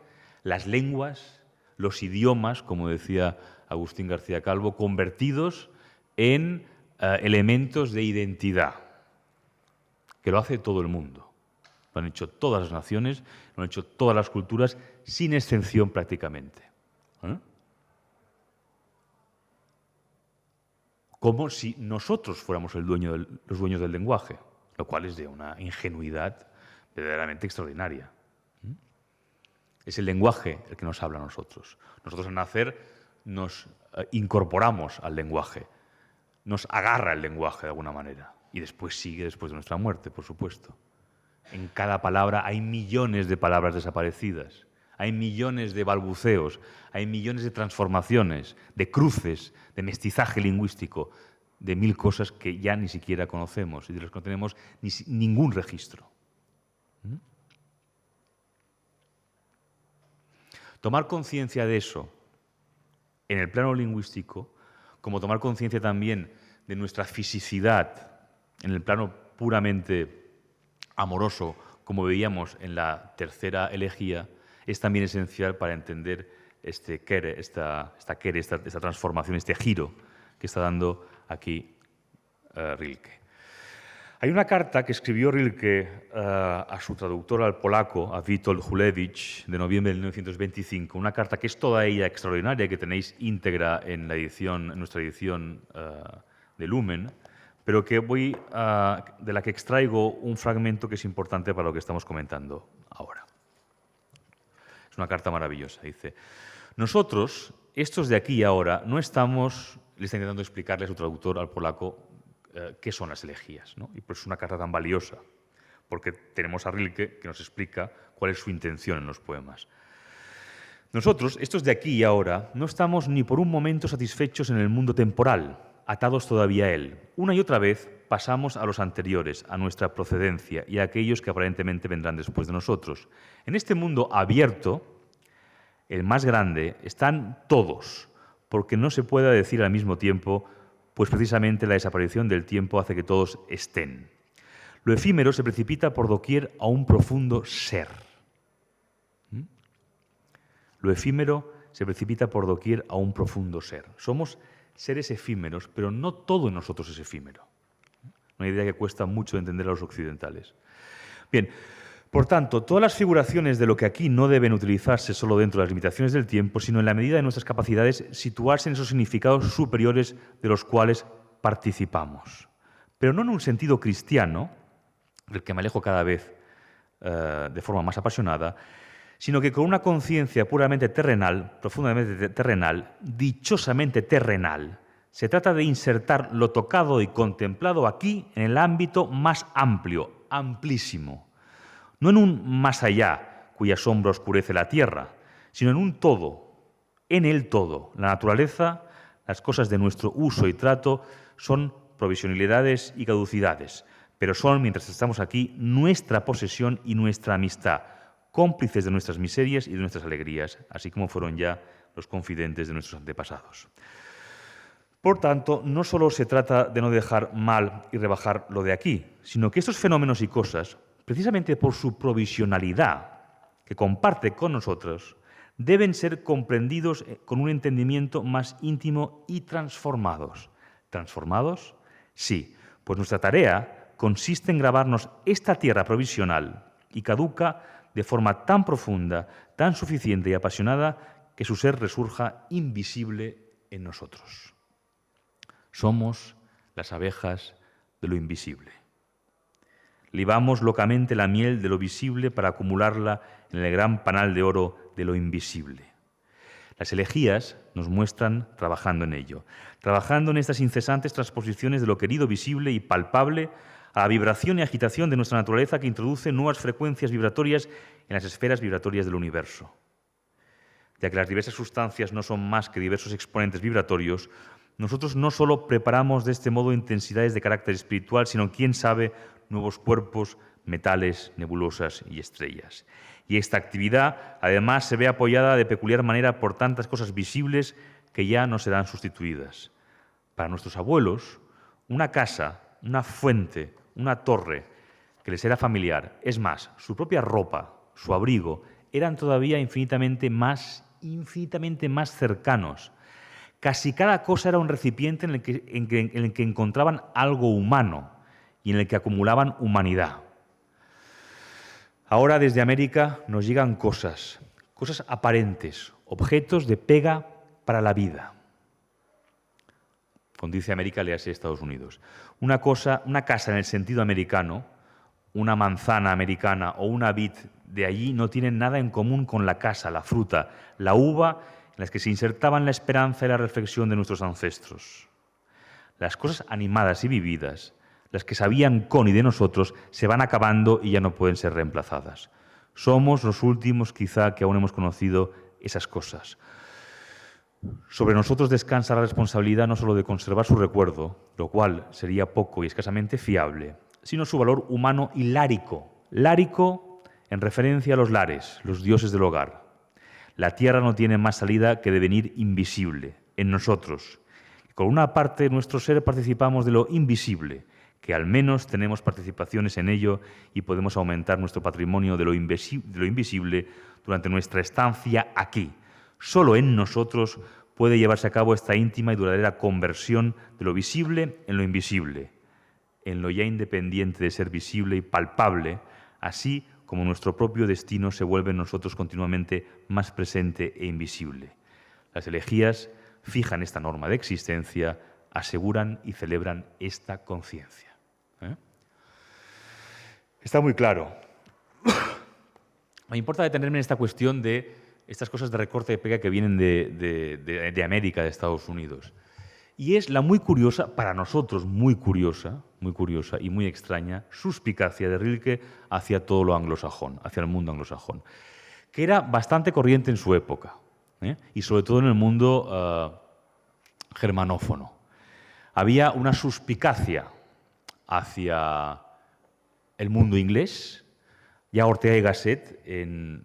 las lenguas, los idiomas, como decía Agustín García Calvo, convertidos en elementos de identidad, que lo hace todo el mundo. Lo han hecho todas las naciones, lo han hecho todas las culturas, sin excepción prácticamente. Como si nosotros fuéramos los dueños del lenguaje, lo cual es de una ingenuidad verdaderamente extraordinaria. Es el lenguaje el que nos habla a nosotros. Nosotros al nacer nos incorporamos al lenguaje, nos agarra el lenguaje de alguna manera y después sigue después de nuestra muerte, por supuesto. En cada palabra hay millones de palabras desaparecidas, hay millones de balbuceos, hay millones de transformaciones, de cruces, de mestizaje lingüístico, de mil cosas que ya ni siquiera conocemos y de las que no tenemos ningún registro. Tomar conciencia de eso en el plano lingüístico, como tomar conciencia también de nuestra fisicidad en el plano puramente amoroso, como veíamos en la tercera elegía, es también esencial para entender esta transformación, este giro que está dando aquí Rilke. Hay una carta que escribió Rilke a su traductor al polaco, a Witold Hulewicz, de noviembre de 1925, una carta que es toda ella extraordinaria, que tenéis íntegra en nuestra edición de Lumen, pero de la que extraigo un fragmento que es importante para lo que estamos comentando ahora. Es una carta maravillosa. Dice: nosotros, estos de aquí y ahora, no estamos, le está intentando explicarle a su traductor al polaco qué son las elegías, ¿no? Y por eso es una carta tan valiosa, porque tenemos a Rilke que nos explica cuál es su intención en los poemas. Nosotros, estos de aquí y ahora, no estamos ni por un momento satisfechos en el mundo temporal, atados todavía a él. Una y otra vez pasamos a los anteriores, a nuestra procedencia y a aquellos que aparentemente vendrán después de nosotros. En este mundo abierto, el más grande, están todos, porque no se puede decir al mismo tiempo, pues precisamente la desaparición del tiempo hace que todos estén. Lo efímero se precipita por doquier a un profundo ser. Lo efímero se precipita por doquier a un profundo ser. Somos seres efímeros, pero no todo en nosotros es efímero. Una idea que cuesta mucho entender a los occidentales. Bien, por tanto, todas las figuraciones de lo que aquí no deben utilizarse solo dentro de las limitaciones del tiempo, sino en la medida de nuestras capacidades, situarse en esos significados superiores de los cuales participamos. Pero no en un sentido cristiano, del que me alejo cada vez de forma más apasionada, sino que con una conciencia puramente terrenal, profundamente terrenal, dichosamente terrenal, se trata de insertar lo tocado y contemplado aquí en el ámbito más amplio, amplísimo. No en un más allá, cuya sombra oscurece la tierra, sino en un todo, en el todo. La naturaleza, las cosas de nuestro uso y trato son provisionalidades y caducidades, pero son, mientras estamos aquí, nuestra posesión y nuestra amistad, cómplices de nuestras miserias y de nuestras alegrías, así como fueron ya los confidentes de nuestros antepasados. Por tanto, no solo se trata de no dejar mal y rebajar lo de aquí, sino que estos fenómenos y cosas, precisamente por su provisionalidad que comparte con nosotros, deben ser comprendidos con un entendimiento más íntimo y transformados. ¿Transformados? Sí, pues nuestra tarea consiste en grabarnos esta tierra provisional y caduca de forma tan profunda, tan suficiente y apasionada que su ser resurja invisible en nosotros. Somos las abejas de lo invisible. Libamos locamente la miel de lo visible para acumularla en el gran panal de oro de lo invisible. Las elegías nos muestran trabajando en ello, trabajando en estas incesantes transposiciones de lo querido visible y palpable a la vibración y agitación de nuestra naturaleza que introduce nuevas frecuencias vibratorias en las esferas vibratorias del universo. Ya que las diversas sustancias no son más que diversos exponentes vibratorios, nosotros no solo preparamos de este modo intensidades de carácter espiritual, sino, quién sabe, nuevos cuerpos, metales, nebulosas y estrellas. Y esta actividad, además, se ve apoyada de peculiar manera por tantas cosas visibles que ya no serán sustituidas. Para nuestros abuelos, una casa, una fuente, una torre que les era familiar, es más, su propia ropa, su abrigo, eran todavía infinitamente más cercanos. Casi cada cosa era un recipiente en el que encontraban algo humano y en el que acumulaban humanidad. Ahora desde América nos llegan cosas aparentes, objetos de pega para la vida. Cuando dice América, léase Estados Unidos. Una casa en el sentido americano, una manzana americana o una vid de allí no tienen nada en común con la casa, la fruta, la uva, en las que se insertaban la esperanza y la reflexión de nuestros ancestros. Las cosas animadas y vividas, las que sabían con y de nosotros, se van acabando y ya no pueden ser reemplazadas. Somos los últimos, quizá, que aún hemos conocido esas cosas. Sobre nosotros descansa la responsabilidad no solo de conservar su recuerdo, lo cual sería poco y escasamente fiable, sino su valor humano y lárico. Lárico en referencia a los lares, los dioses del hogar. La tierra no tiene más salida que devenir invisible en nosotros. Con una parte de nuestro ser participamos de lo invisible, que al menos tenemos participaciones en ello y podemos aumentar nuestro patrimonio de lo invisible durante nuestra estancia aquí. Solo en nosotros puede llevarse a cabo esta íntima y duradera conversión de lo visible en lo invisible, en lo ya independiente de ser visible y palpable, así como nuestro propio destino se vuelve en nosotros continuamente más presente e invisible. Las elegías fijan esta norma de existencia, aseguran y celebran esta conciencia. Está muy claro. Me importa detenerme en esta cuestión de estas cosas de recorte de pega que vienen de América, de Estados Unidos. Y es la muy curiosa, para nosotros muy curiosa y muy extraña, suspicacia de Rilke hacia todo lo anglosajón, hacia el mundo anglosajón, que era bastante corriente en su época, y sobre todo en el mundo germanófono. Había una suspicacia hacia el mundo inglés. Ya Ortega y Gasset, en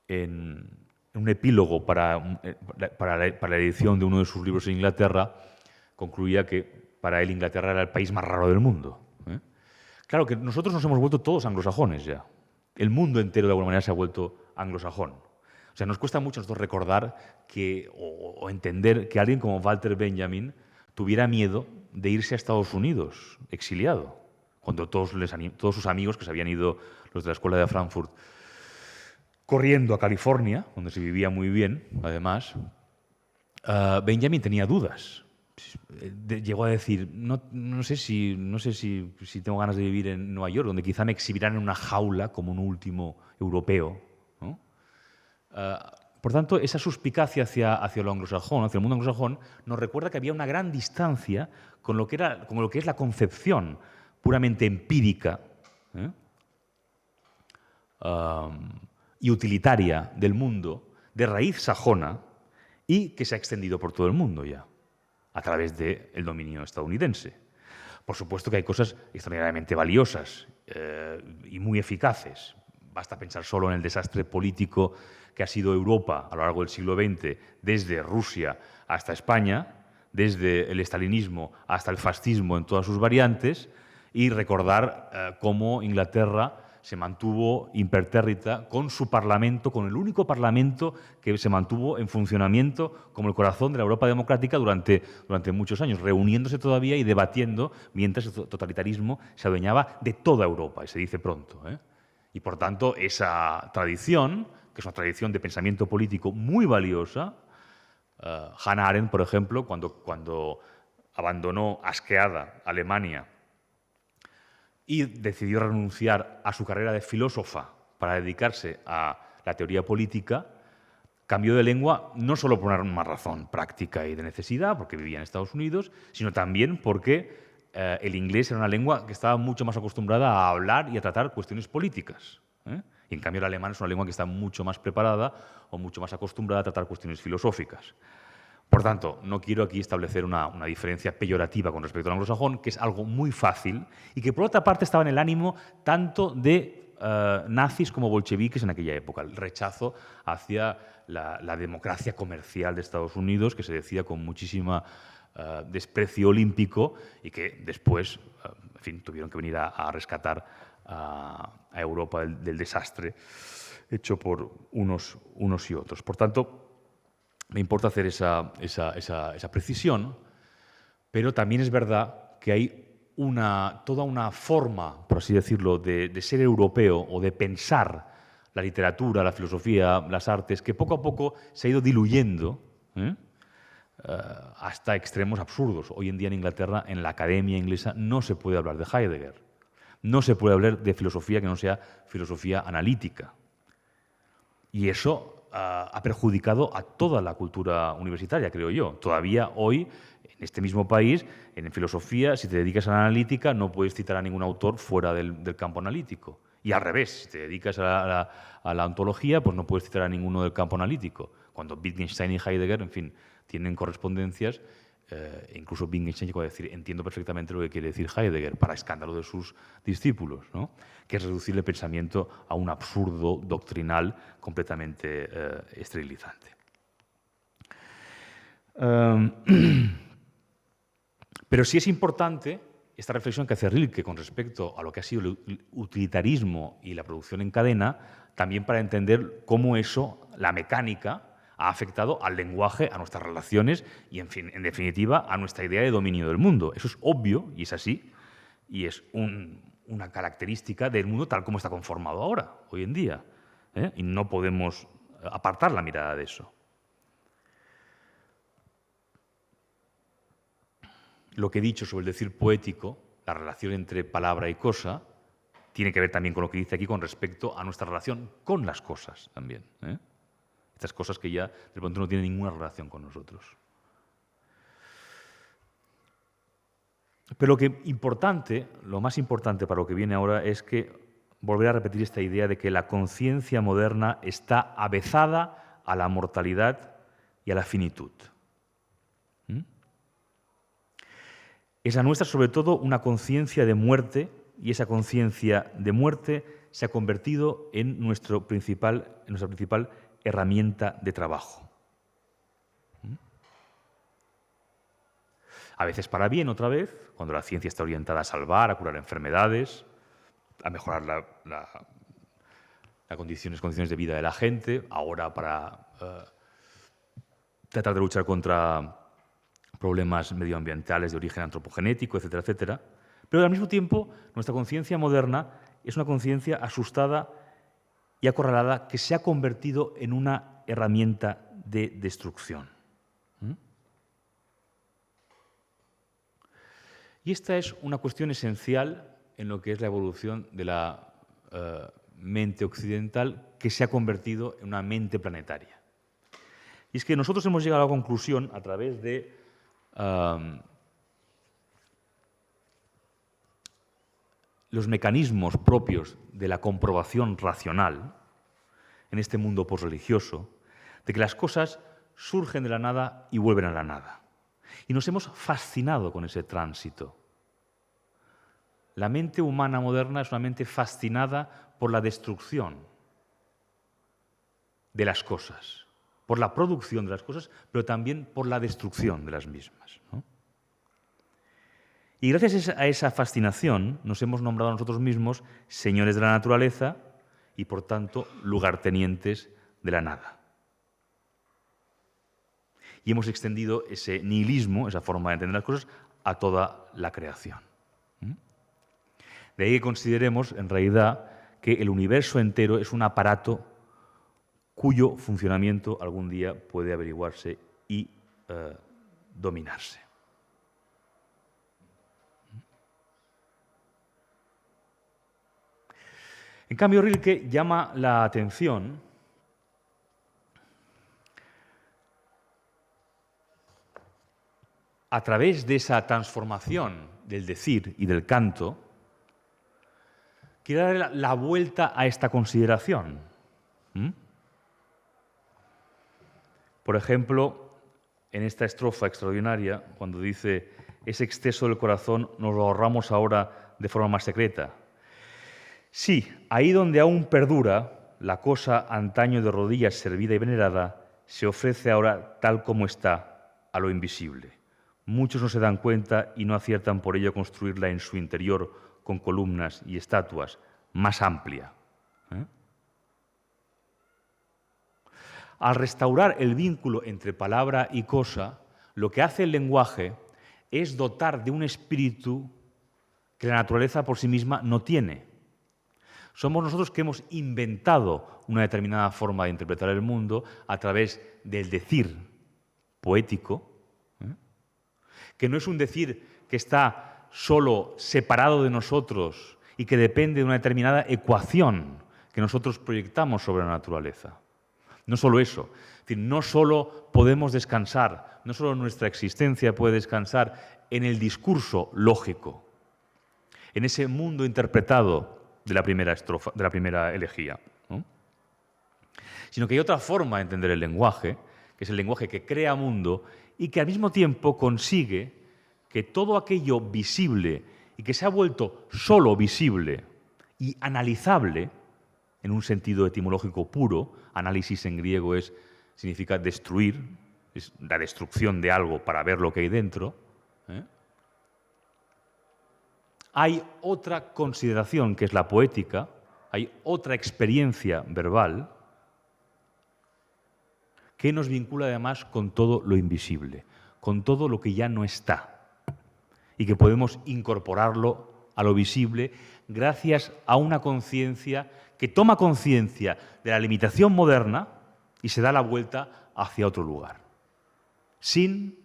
un epílogo para la edición de uno de sus libros en Inglaterra, concluía que para él Inglaterra era el país más raro del mundo. Claro que nosotros nos hemos vuelto todos anglosajones ya. El mundo entero de alguna manera se ha vuelto anglosajón. O sea, nos cuesta mucho nosotros recordar o entender que alguien como Walter Benjamin tuviera miedo de irse a Estados Unidos, exiliado, cuando todos sus amigos que se habían ido, los de la escuela de Frankfurt, corriendo a California, donde se vivía muy bien, además, Benjamin tenía dudas. Llegó a decir, no sé si tengo ganas de vivir en Nueva York, donde quizá me exhibirán en una jaula como un último europeo, ¿no? Por tanto, esa suspicacia hacia lo anglosajón, hacia el mundo anglosajón, nos recuerda que había una gran distancia con lo que es la concepción puramente empírica y utilitaria del mundo, de raíz sajona, y que se ha extendido por todo el mundo ya, a través del dominio estadounidense. Por supuesto que hay cosas extraordinariamente valiosas y muy eficaces. Basta pensar solo en el desastre político que ha sido Europa a lo largo del siglo XX, desde Rusia hasta España, desde el estalinismo hasta el fascismo en todas sus variantes, y recordar cómo Inglaterra se mantuvo impertérrita con su parlamento, con el único parlamento que se mantuvo en funcionamiento como el corazón de la Europa democrática durante muchos años, reuniéndose todavía y debatiendo mientras el totalitarismo se adueñaba de toda Europa, y se dice pronto. Y por tanto, esa tradición, que es una tradición de pensamiento político muy valiosa, Hannah Arendt, por ejemplo, cuando abandonó asqueada Alemania y decidió renunciar a su carrera de filósofa para dedicarse a la teoría política, cambió de lengua no solo por una razón práctica y de necesidad, porque vivía en Estados Unidos, sino también porque el inglés era una lengua que estaba mucho más acostumbrada a hablar y a tratar cuestiones políticas. Y en cambio el alemán es una lengua que está mucho más preparada o mucho más acostumbrada a tratar cuestiones filosóficas. Por tanto, no quiero aquí establecer una diferencia peyorativa con respecto al anglosajón, que es algo muy fácil y que por otra parte estaba en el ánimo tanto de nazis como bolcheviques en aquella época, el rechazo hacia la democracia comercial de Estados Unidos, que se decía con muchísima desprecio olímpico y que después en fin, tuvieron que venir a rescatar a Europa del desastre hecho por unos y otros. Por tanto, me importa hacer esa precisión, pero también es verdad que hay toda una forma, por así decirlo, de ser europeo o de pensar la literatura, la filosofía, las artes, que poco a poco se ha ido diluyendo hasta extremos absurdos. Hoy en día en Inglaterra, en la academia inglesa, no se puede hablar de Heidegger. No se puede hablar de filosofía que no sea filosofía analítica. Y eso ha perjudicado a toda la cultura universitaria, creo yo. Todavía hoy, en este mismo país, en filosofía, si te dedicas a la analítica, no puedes citar a ningún autor fuera del campo analítico. Y al revés, si te dedicas a la ontología, pues no puedes citar a ninguno del campo analítico. Cuando Wittgenstein y Heidegger, en fin, tienen correspondencias, incluso Wittgenstein llegó a decir, entiendo perfectamente lo que quiere decir Heidegger, para escándalo de sus discípulos, ¿no? Que es reducir el pensamiento a un absurdo doctrinal completamente esterilizante. Pero sí es importante esta reflexión que hace Rilke con respecto a lo que ha sido el utilitarismo y la producción en cadena, también para entender cómo eso, la mecánica, ha afectado al lenguaje, a nuestras relaciones y, en fin, en definitiva, a nuestra idea de dominio del mundo. Eso es obvio y es así, y es una característica del mundo tal como está conformado ahora, hoy en día, y no podemos apartar la mirada de eso. Lo que he dicho sobre el decir poético, la relación entre palabra y cosa, tiene que ver también con lo que dice aquí con respecto a nuestra relación con las cosas también. Estas cosas que ya de pronto no tienen ninguna relación con nosotros. Pero lo más importante para lo que viene ahora es que volver a repetir esta idea de que la conciencia moderna está avezada a la mortalidad y a la finitud. Es la nuestra, sobre todo, una conciencia de muerte, y esa conciencia de muerte se ha convertido en nuestra principal herramienta de trabajo. A veces para bien, otra vez, cuando la ciencia está orientada a salvar, a curar enfermedades, a mejorar las condiciones de vida de la gente, ahora para tratar de luchar contra problemas medioambientales de origen antropogenético, etcétera, etcétera. Pero al mismo tiempo, nuestra conciencia moderna es una conciencia asustada y acorralada que se ha convertido en una herramienta de destrucción. Y esta es una cuestión esencial en lo que es la evolución de la mente occidental, que se ha convertido en una mente planetaria. Y es que nosotros hemos llegado a la conclusión, a través de los mecanismos propios de la comprobación racional en este mundo posreligioso, de que las cosas surgen de la nada y vuelven a la nada. Y nos hemos fascinado con ese tránsito. La mente humana moderna es una mente fascinada por la destrucción de las cosas, por la producción de las cosas, pero también por la destrucción de las mismas, ¿no? Y gracias a esa fascinación nos hemos nombrado a nosotros mismos señores de la naturaleza y, por tanto, lugartenientes de la nada. Y hemos extendido ese nihilismo, esa forma de entender las cosas, a toda la creación. De ahí que consideremos, en realidad, que el universo entero es un aparato cuyo funcionamiento algún día puede averiguarse y dominarse. En cambio, Rilke llama la atención a través de esa transformación del decir y del canto, quiere dar la vuelta a esta consideración. Por ejemplo, en esta estrofa extraordinaria, cuando dice ese exceso del corazón nos lo ahorramos ahora de forma más secreta. Sí, ahí donde aún perdura la cosa antaño de rodillas servida y venerada, se ofrece ahora tal como está a lo invisible. Muchos no se dan cuenta y no aciertan por ello a construirla en su interior con columnas y estatuas más amplia. Al restaurar el vínculo entre palabra y cosa, lo que hace el lenguaje es dotar de un espíritu que la naturaleza por sí misma no tiene. Somos nosotros que hemos inventado una determinada forma de interpretar el mundo a través del decir poético, que no es un decir que está solo separado de nosotros y que depende de una determinada ecuación que nosotros proyectamos sobre la naturaleza. No solo eso, es decir, no solo podemos descansar, no solo nuestra existencia puede descansar en el discurso lógico, en ese mundo interpretado de la primera estrofa, de la primera elegía, ¿no? Sino que hay otra forma de entender el lenguaje, que es el lenguaje que crea mundo y que al mismo tiempo consigue que todo aquello visible y que se ha vuelto solo visible y analizable, en un sentido etimológico puro, análisis en griego significa destruir, es la destrucción de algo para ver lo que hay dentro. Hay otra consideración que es la poética, hay otra experiencia verbal que nos vincula además con todo lo invisible, con todo lo que ya no está y que podemos incorporarlo a lo visible gracias a una conciencia que toma conciencia de la limitación moderna y se da la vuelta hacia otro lugar, sin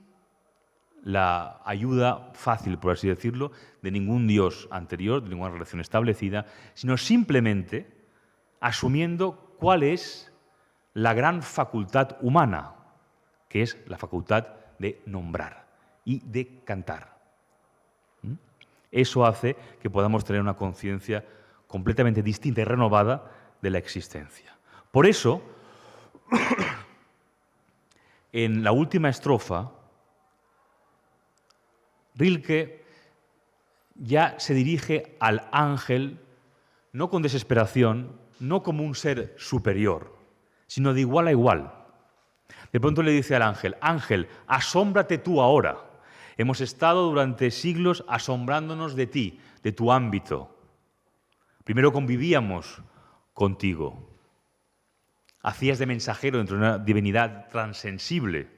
la ayuda fácil, por así decirlo, de ningún dios anterior, de ninguna relación establecida, sino simplemente asumiendo cuál es la gran facultad humana, que es la facultad de nombrar y de cantar. Eso hace que podamos tener una conciencia completamente distinta y renovada de la existencia. Por eso, en la última estrofa, Rilke ya se dirige al ángel no con desesperación, no como un ser superior, sino de igual a igual. De pronto le dice al ángel, ángel, asómbrate tú ahora. Hemos estado durante siglos asombrándonos de ti, de tu ámbito. Primero convivíamos contigo. Hacías de mensajero entre una divinidad transensible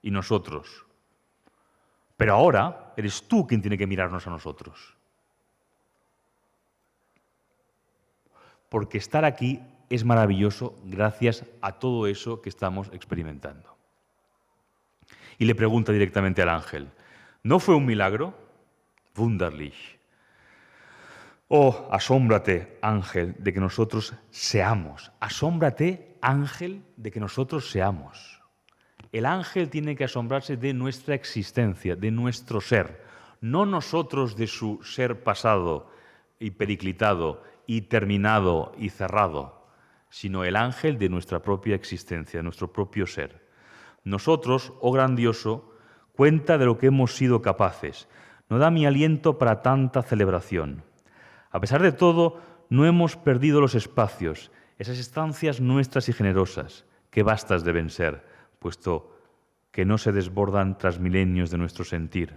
y nosotros. Pero ahora eres tú quien tiene que mirarnos a nosotros. Porque estar aquí es maravilloso gracias a todo eso que estamos experimentando. Y le pregunta directamente al ángel, ¿no fue un milagro? Wunderlich. Oh, asómbrate, ángel, de que nosotros seamos. Asómbrate, ángel, de que nosotros seamos. El ángel tiene que asombrarse de nuestra existencia, de nuestro ser, no nosotros de su ser pasado y periclitado y terminado y cerrado, sino el ángel de nuestra propia existencia, de nuestro propio ser. Nosotros, oh grandioso, cuenta de lo que hemos sido capaces. No da mi aliento para tanta celebración. A pesar de todo, no hemos perdido los espacios, esas estancias nuestras y generosas, que vastas deben ser, puesto que no se desbordan tras milenios de nuestro sentir.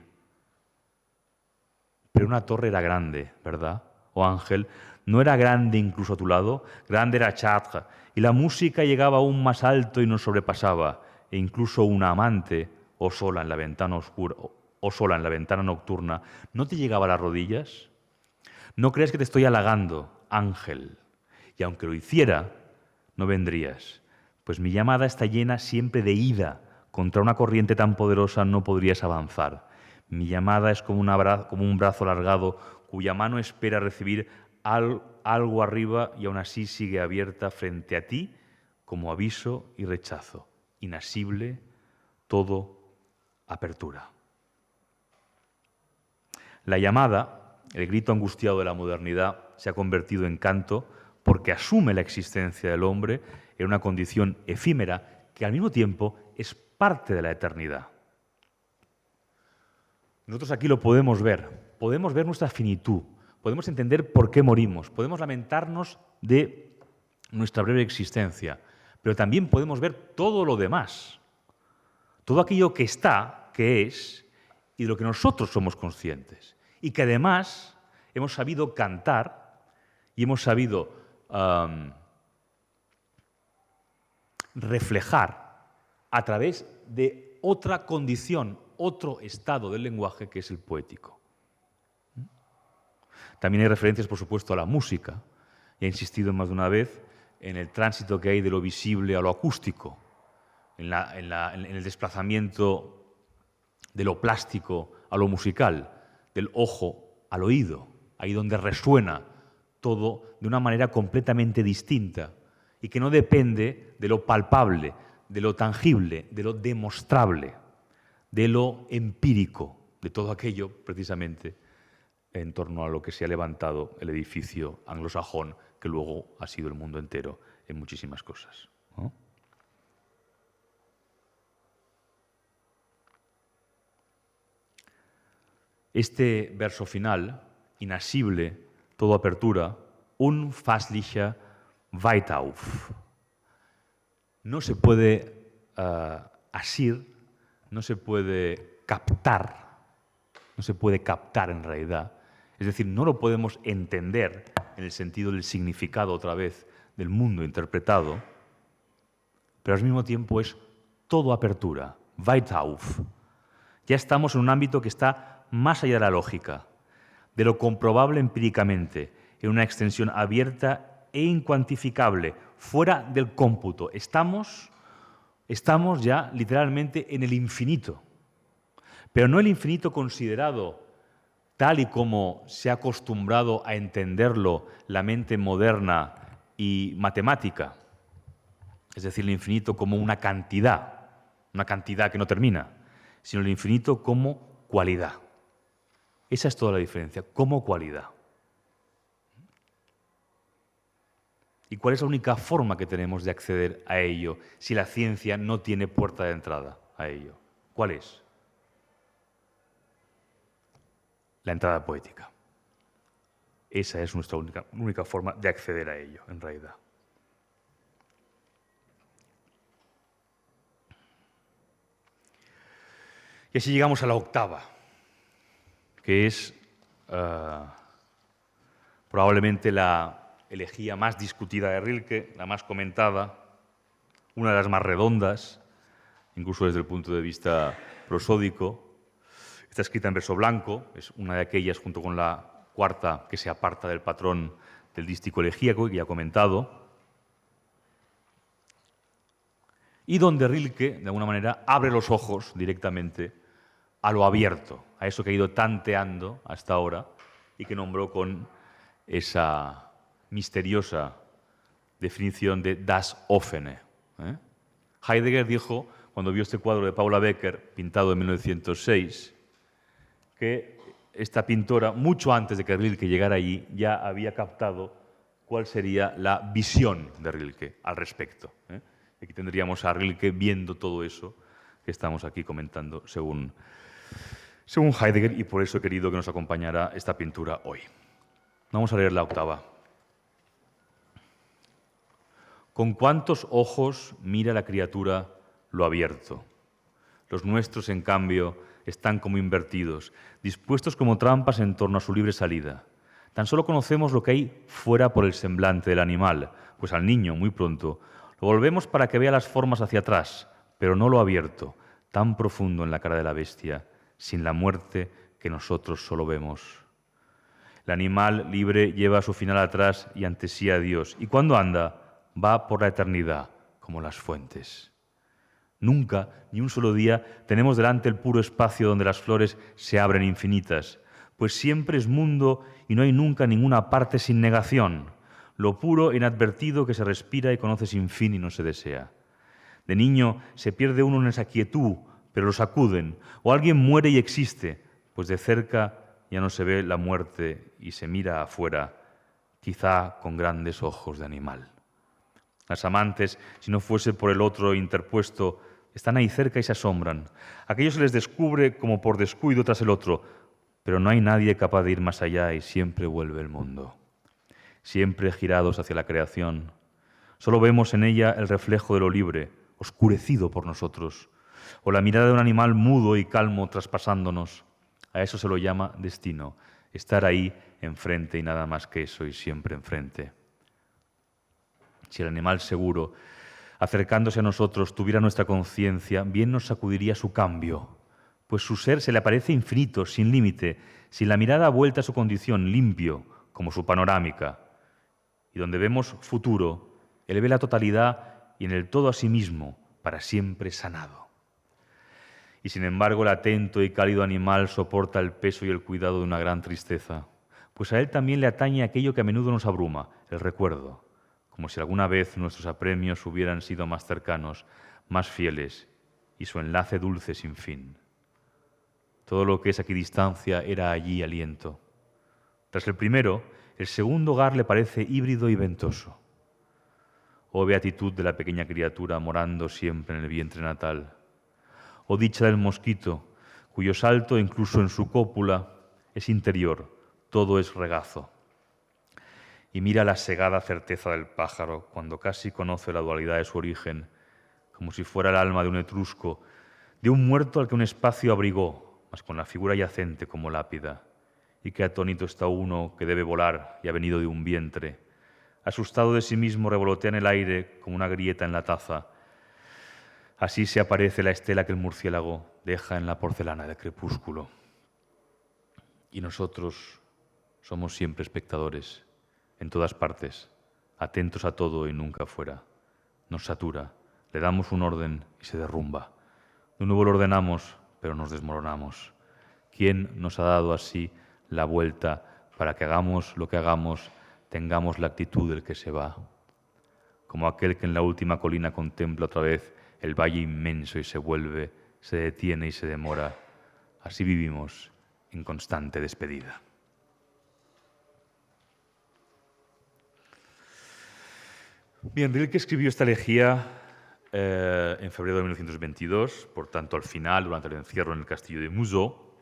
Pero una torre era grande, ¿verdad? Oh ángel, ¿no era grande incluso a tu lado? Grande era Chartres, y la música llegaba aún más alto y nos sobrepasaba, e incluso una amante, o sola en la ventana oscura, o sola en la ventana nocturna, ¿no te llegaba a las rodillas? No creas que te estoy halagando, ángel, y aunque lo hiciera, no vendrías, pues mi llamada está llena siempre de ida. Contra una corriente tan poderosa no podrías avanzar. Mi llamada es como un brazo alargado cuya mano espera recibir algo arriba y aún así sigue abierta frente a ti como aviso y rechazo. Inasible, todo apertura. La llamada, el grito angustiado de la modernidad, se ha convertido en canto porque asume la existencia del hombre en una condición efímera que al mismo tiempo es parte de la eternidad. Nosotros aquí lo podemos ver nuestra finitud, podemos entender por qué morimos, podemos lamentarnos de nuestra breve existencia, pero también podemos ver todo lo demás, todo aquello que está, que es, y de lo que nosotros somos conscientes, y que además hemos sabido cantar y hemos sabido reflejar a través de otra condición, otro estado del lenguaje que es el poético. También hay referencias, por supuesto, a la música. He insistido más de una vez en el tránsito que hay de lo visible a lo acústico, en el desplazamiento de lo plástico a lo musical, del ojo al oído, ahí donde resuena todo de una manera completamente distinta y que no depende de lo palpable, de lo tangible, de lo demostrable, de lo empírico, de todo aquello precisamente en torno a lo que se ha levantado el edificio anglosajón, que luego ha sido el mundo entero en muchísimas cosas, ¿no? Este verso final, inasible, todo apertura, unfasslicher Weitauf. No se puede asir, no se puede captar, no se puede captar en realidad. Es decir, no lo podemos entender en el sentido del significado otra vez del mundo interpretado, pero al mismo tiempo es todo apertura, Weitauf. Ya estamos en un ámbito que está más allá de la lógica, de lo comprobable empíricamente, en una extensión abierta e incuantificable, fuera del cómputo. Estamos ya literalmente en el infinito, pero no el infinito considerado tal y como se ha acostumbrado a entenderlo la mente moderna y matemática, es decir, el infinito como una cantidad que no termina, sino el infinito como cualidad. Esa es toda la diferencia, como cualidad. ¿Y cuál es la única forma que tenemos de acceder a ello si la ciencia no tiene puerta de entrada a ello? ¿Cuál es? La entrada poética. Esa es nuestra única forma de acceder a ello, en realidad. Y así llegamos a la octava, que es probablemente la elegía más discutida de Rilke, la más comentada, una de las más redondas, incluso desde el punto de vista prosódico. Está escrita en verso blanco, es una de aquellas, junto con la cuarta, que se aparta del patrón del dístico elegíaco, que ya he comentado, y donde Rilke, de alguna manera, abre los ojos directamente a lo abierto, a eso que ha ido tanteando hasta ahora y que nombró con esa misteriosa definición de das Offene. Heidegger dijo, cuando vio este cuadro de Paula Becker, pintado en 1906, que esta pintora, mucho antes de que Rilke llegara allí, ya había captado cuál sería la visión de Rilke al respecto. Aquí tendríamos a Rilke viendo todo eso que estamos aquí comentando según Heidegger, y por eso he querido que nos acompañara esta pintura hoy. Vamos a leer la octava. ¿Con cuántos ojos mira la criatura lo abierto? Los nuestros, en cambio, están como invertidos, dispuestos como trampas en torno a su libre salida. Tan solo conocemos lo que hay fuera por el semblante del animal, pues al niño, muy pronto, lo volvemos para que vea las formas hacia atrás, pero no lo abierto, tan profundo en la cara de la bestia, sin la muerte que nosotros solo vemos. El animal libre lleva a su final atrás y ante sí a Dios, y cuando anda, va por la eternidad, como las fuentes. Nunca, ni un solo día, tenemos delante el puro espacio donde las flores se abren infinitas, pues siempre es mundo y no hay nunca ninguna parte sin negación, lo puro e inadvertido que se respira y conoce sin fin y no se desea. De niño se pierde uno en esa quietud, pero lo sacuden, o alguien muere y existe, pues de cerca ya no se ve la muerte y se mira afuera, quizá con grandes ojos de animal. Las amantes, si no fuese por el otro interpuesto, están ahí cerca y se asombran. Aquello se les descubre como por descuido tras el otro, pero no hay nadie capaz de ir más allá y siempre vuelve el mundo. Siempre girados hacia la creación. Solo vemos en ella el reflejo de lo libre, oscurecido por nosotros, o la mirada de un animal mudo y calmo traspasándonos. A eso se lo llama destino, estar ahí enfrente y nada más que eso y siempre enfrente. Si el animal seguro, acercándose a nosotros, tuviera nuestra conciencia, bien nos sacudiría su cambio, pues su ser se le aparece infinito, sin límite, sin la mirada vuelta a su condición, limpio, como su panorámica. Y donde vemos futuro, él ve la totalidad y en el todo a sí mismo, para siempre sanado. Y sin embargo el atento y cálido animal soporta el peso y el cuidado de una gran tristeza, pues a él también le atañe aquello que a menudo nos abruma, el recuerdo, como si alguna vez nuestros apremios hubieran sido más cercanos, más fieles, y su enlace dulce sin fin. Todo lo que es aquí distancia era allí aliento. Tras el primero, el segundo hogar le parece híbrido y ventoso. Oh beatitud de la pequeña criatura morando siempre en el vientre natal. Oh dicha del mosquito, cuyo salto, incluso en su cópula, es interior, todo es regazo. Y mira la segada certeza del pájaro cuando casi conoce la dualidad de su origen, como si fuera el alma de un etrusco, de un muerto al que un espacio abrigó, mas con la figura yacente como lápida. Y qué atónito está uno que debe volar y ha venido de un vientre. Asustado de sí mismo revolotea en el aire como una grieta en la taza. Así se aparece la estela que el murciélago deja en la porcelana del crepúsculo. Y nosotros somos siempre espectadores, en todas partes, atentos a todo y nunca fuera. Nos satura, le damos un orden y se derrumba. De nuevo lo ordenamos, pero nos desmoronamos. ¿Quién nos ha dado así la vuelta para que hagamos lo que hagamos, tengamos la actitud del que se va? Como aquel que en la última colina contempla otra vez el valle inmenso y se vuelve, se detiene y se demora. Así vivimos en constante despedida. Bien, Rilke escribió esta elegía en febrero de 1922, por tanto al final, durante el encierro en el castillo de Musó.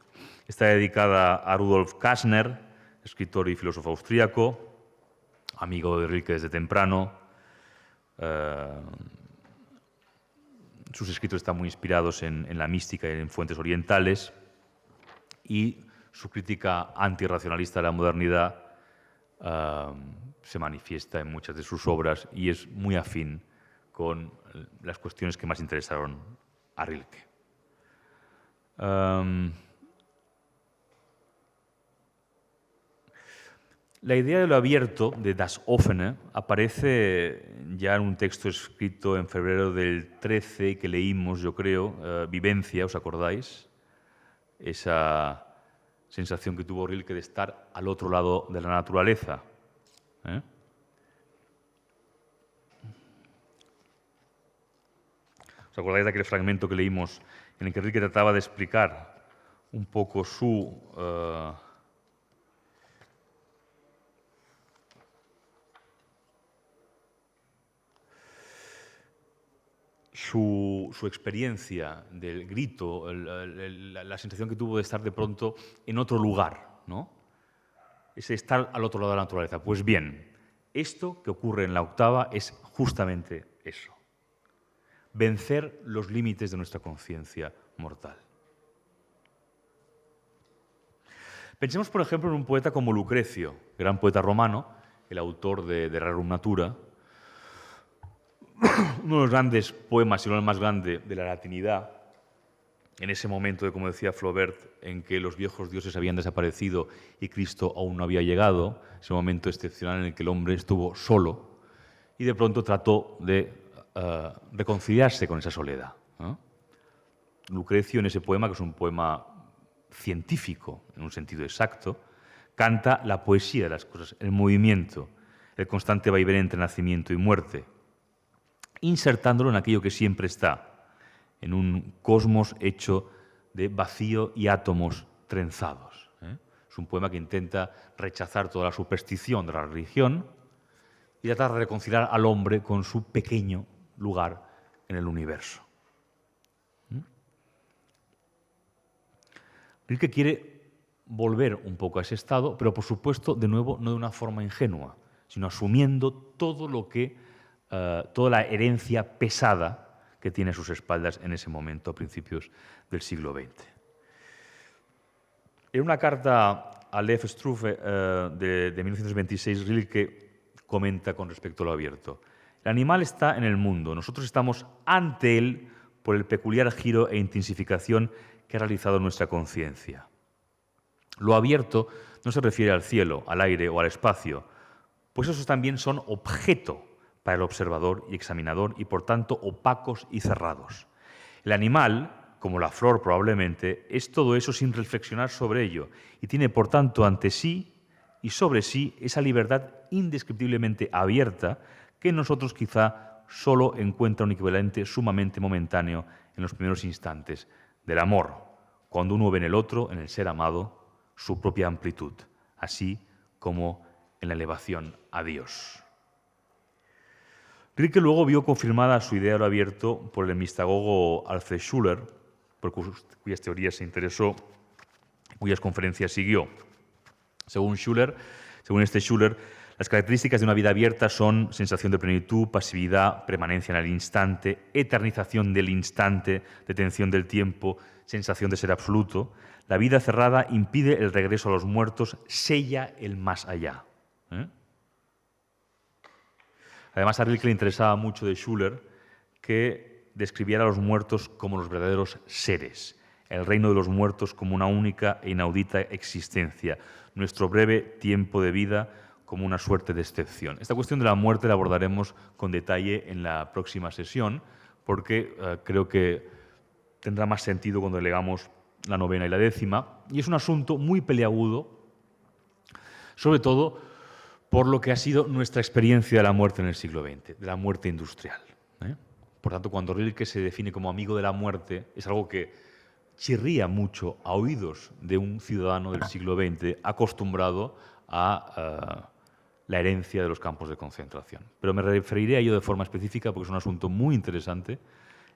Está dedicada a Rudolf Kastner, escritor y filósofo austríaco, amigo de Rilke desde temprano. Sus escritos están muy inspirados en la mística y en fuentes orientales, y su crítica antirracionalista de la modernidad se manifiesta en muchas de sus obras y es muy afín con las cuestiones que más interesaron a Rilke. La idea de lo abierto, de das Offene, aparece ya en un texto escrito en febrero del 13 que leímos, yo creo, Vivencia, ¿os acordáis? Esa sensación que tuvo Rilke de estar al otro lado de la naturaleza. ¿Os acordáis de aquel fragmento que leímos en el que Rilke trataba de explicar un poco su experiencia del grito, la sensación que tuvo de estar de pronto en otro lugar, ¿no? Ese estar al otro lado de la naturaleza. Pues bien, esto que ocurre en la octava es justamente eso. Vencer los límites de nuestra conciencia mortal. Pensemos, por ejemplo, en un poeta como Lucrecio, gran poeta romano, el autor de Rerum Natura, uno de los grandes poemas, si no el más grande, de la latinidad, en ese momento de, como decía Flaubert, en que los viejos dioses habían desaparecido y Cristo aún no había llegado, ese momento excepcional en el que el hombre estuvo solo y de pronto trató de reconciliarse con esa soledad, ¿no? Lucrecio, en ese poema, que es un poema científico en un sentido exacto, canta la poesía de las cosas, el movimiento, el constante vaivén entre nacimiento y muerte, insertándolo en aquello que siempre está, en un cosmos hecho de vacío y átomos trenzados. Es un poema que intenta rechazar toda la superstición de la religión y tratar de reconciliar al hombre con su pequeño lugar en el universo. Rilke quiere volver un poco a ese estado, pero por supuesto, de nuevo, no de una forma ingenua, sino asumiendo todo lo que, toda la herencia pesada que tiene a sus espaldas en ese momento, a principios del siglo XX. En una carta a Lev Struve de 1926, Rilke comenta con respecto a lo abierto: el animal está en el mundo, nosotros estamos ante él por el peculiar giro e intensificación que ha realizado nuestra conciencia. Lo abierto no se refiere al cielo, al aire o al espacio, pues esos también son objeto para el observador y examinador y por tanto opacos y cerrados. El animal, como la flor probablemente, es todo eso sin reflexionar sobre ello y tiene por tanto ante sí y sobre sí esa libertad indescriptiblemente abierta que en nosotros quizá solo encuentra un equivalente sumamente momentáneo en los primeros instantes del amor, cuando uno ve en el otro, en el ser amado, su propia amplitud, así como en la elevación a Dios. Rilke luego vio confirmada su idea de lo abierto por el mistagogo Alfred Schuller, por cuyas teorías se interesó, cuyas conferencias siguió. Según Schuller, las características de una vida abierta son sensación de plenitud, pasividad, permanencia en el instante, eternización del instante, detención del tiempo, sensación de ser absoluto. La vida cerrada impide el regreso a los muertos, sella el más allá. Además, a Rilke le interesaba mucho de Schuller que describiera a los muertos como los verdaderos seres, el reino de los muertos como una única e inaudita existencia, nuestro breve tiempo de vida como una suerte de excepción. Esta cuestión de la muerte la abordaremos con detalle en la próxima sesión, porque creo que tendrá más sentido cuando leamos la novena y la décima, y es un asunto muy peliagudo, sobre todo por lo que ha sido nuestra experiencia de la muerte en el siglo XX, de la muerte industrial. Por tanto, cuando Rilke se define como amigo de la muerte, es algo que chirría mucho a oídos de un ciudadano del siglo XX acostumbrado a la herencia de los campos de concentración. Pero me referiré a ello de forma específica porque es un asunto muy interesante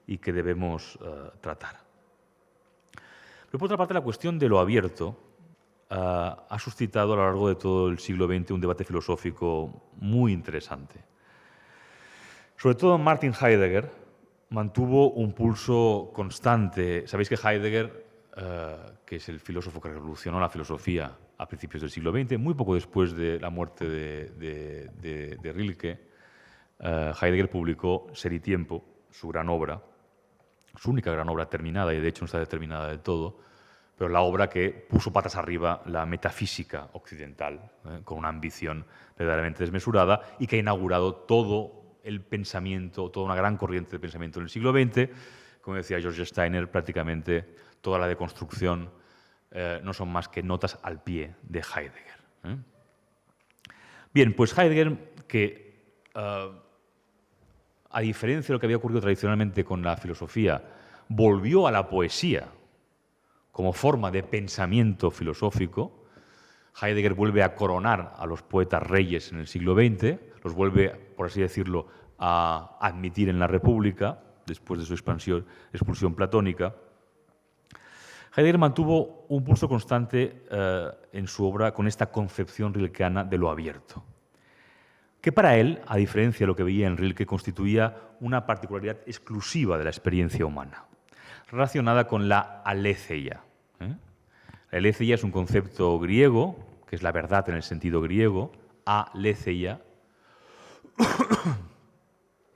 y que debemos tratar. Pero por otra parte, la cuestión de lo abierto ha suscitado a lo largo de todo el siglo XX un debate filosófico muy interesante. Sobre todo Martin Heidegger mantuvo un pulso constante. Sabéis que Heidegger, que es el filósofo que revolucionó la filosofía a principios del siglo XX, muy poco después de la muerte de Rilke, Heidegger publicó Ser y Tiempo, su gran obra, su única gran obra terminada, y de hecho no está terminada del todo, pero la obra que puso patas arriba la metafísica occidental, con una ambición verdaderamente desmesurada, y que ha inaugurado todo el pensamiento, toda una gran corriente de pensamiento en el siglo XX. Como decía George Steiner, prácticamente toda la deconstrucción no son más que notas al pie de Heidegger. Bien, pues Heidegger, que a diferencia de lo que había ocurrido tradicionalmente con la filosofía, volvió a la poesía como forma de pensamiento filosófico. Heidegger vuelve a coronar a los poetas reyes en el siglo XX, los vuelve, por así decirlo, a admitir en la República, después de su expulsión platónica. Heidegger mantuvo un pulso constante en su obra con esta concepción rilkeana de lo abierto, que para él, a diferencia de lo que veía en Rilke, constituía una particularidad exclusiva de la experiencia humana, relacionada con la aletheia. La aletheia es un concepto griego, que es la verdad en el sentido griego, aletheia,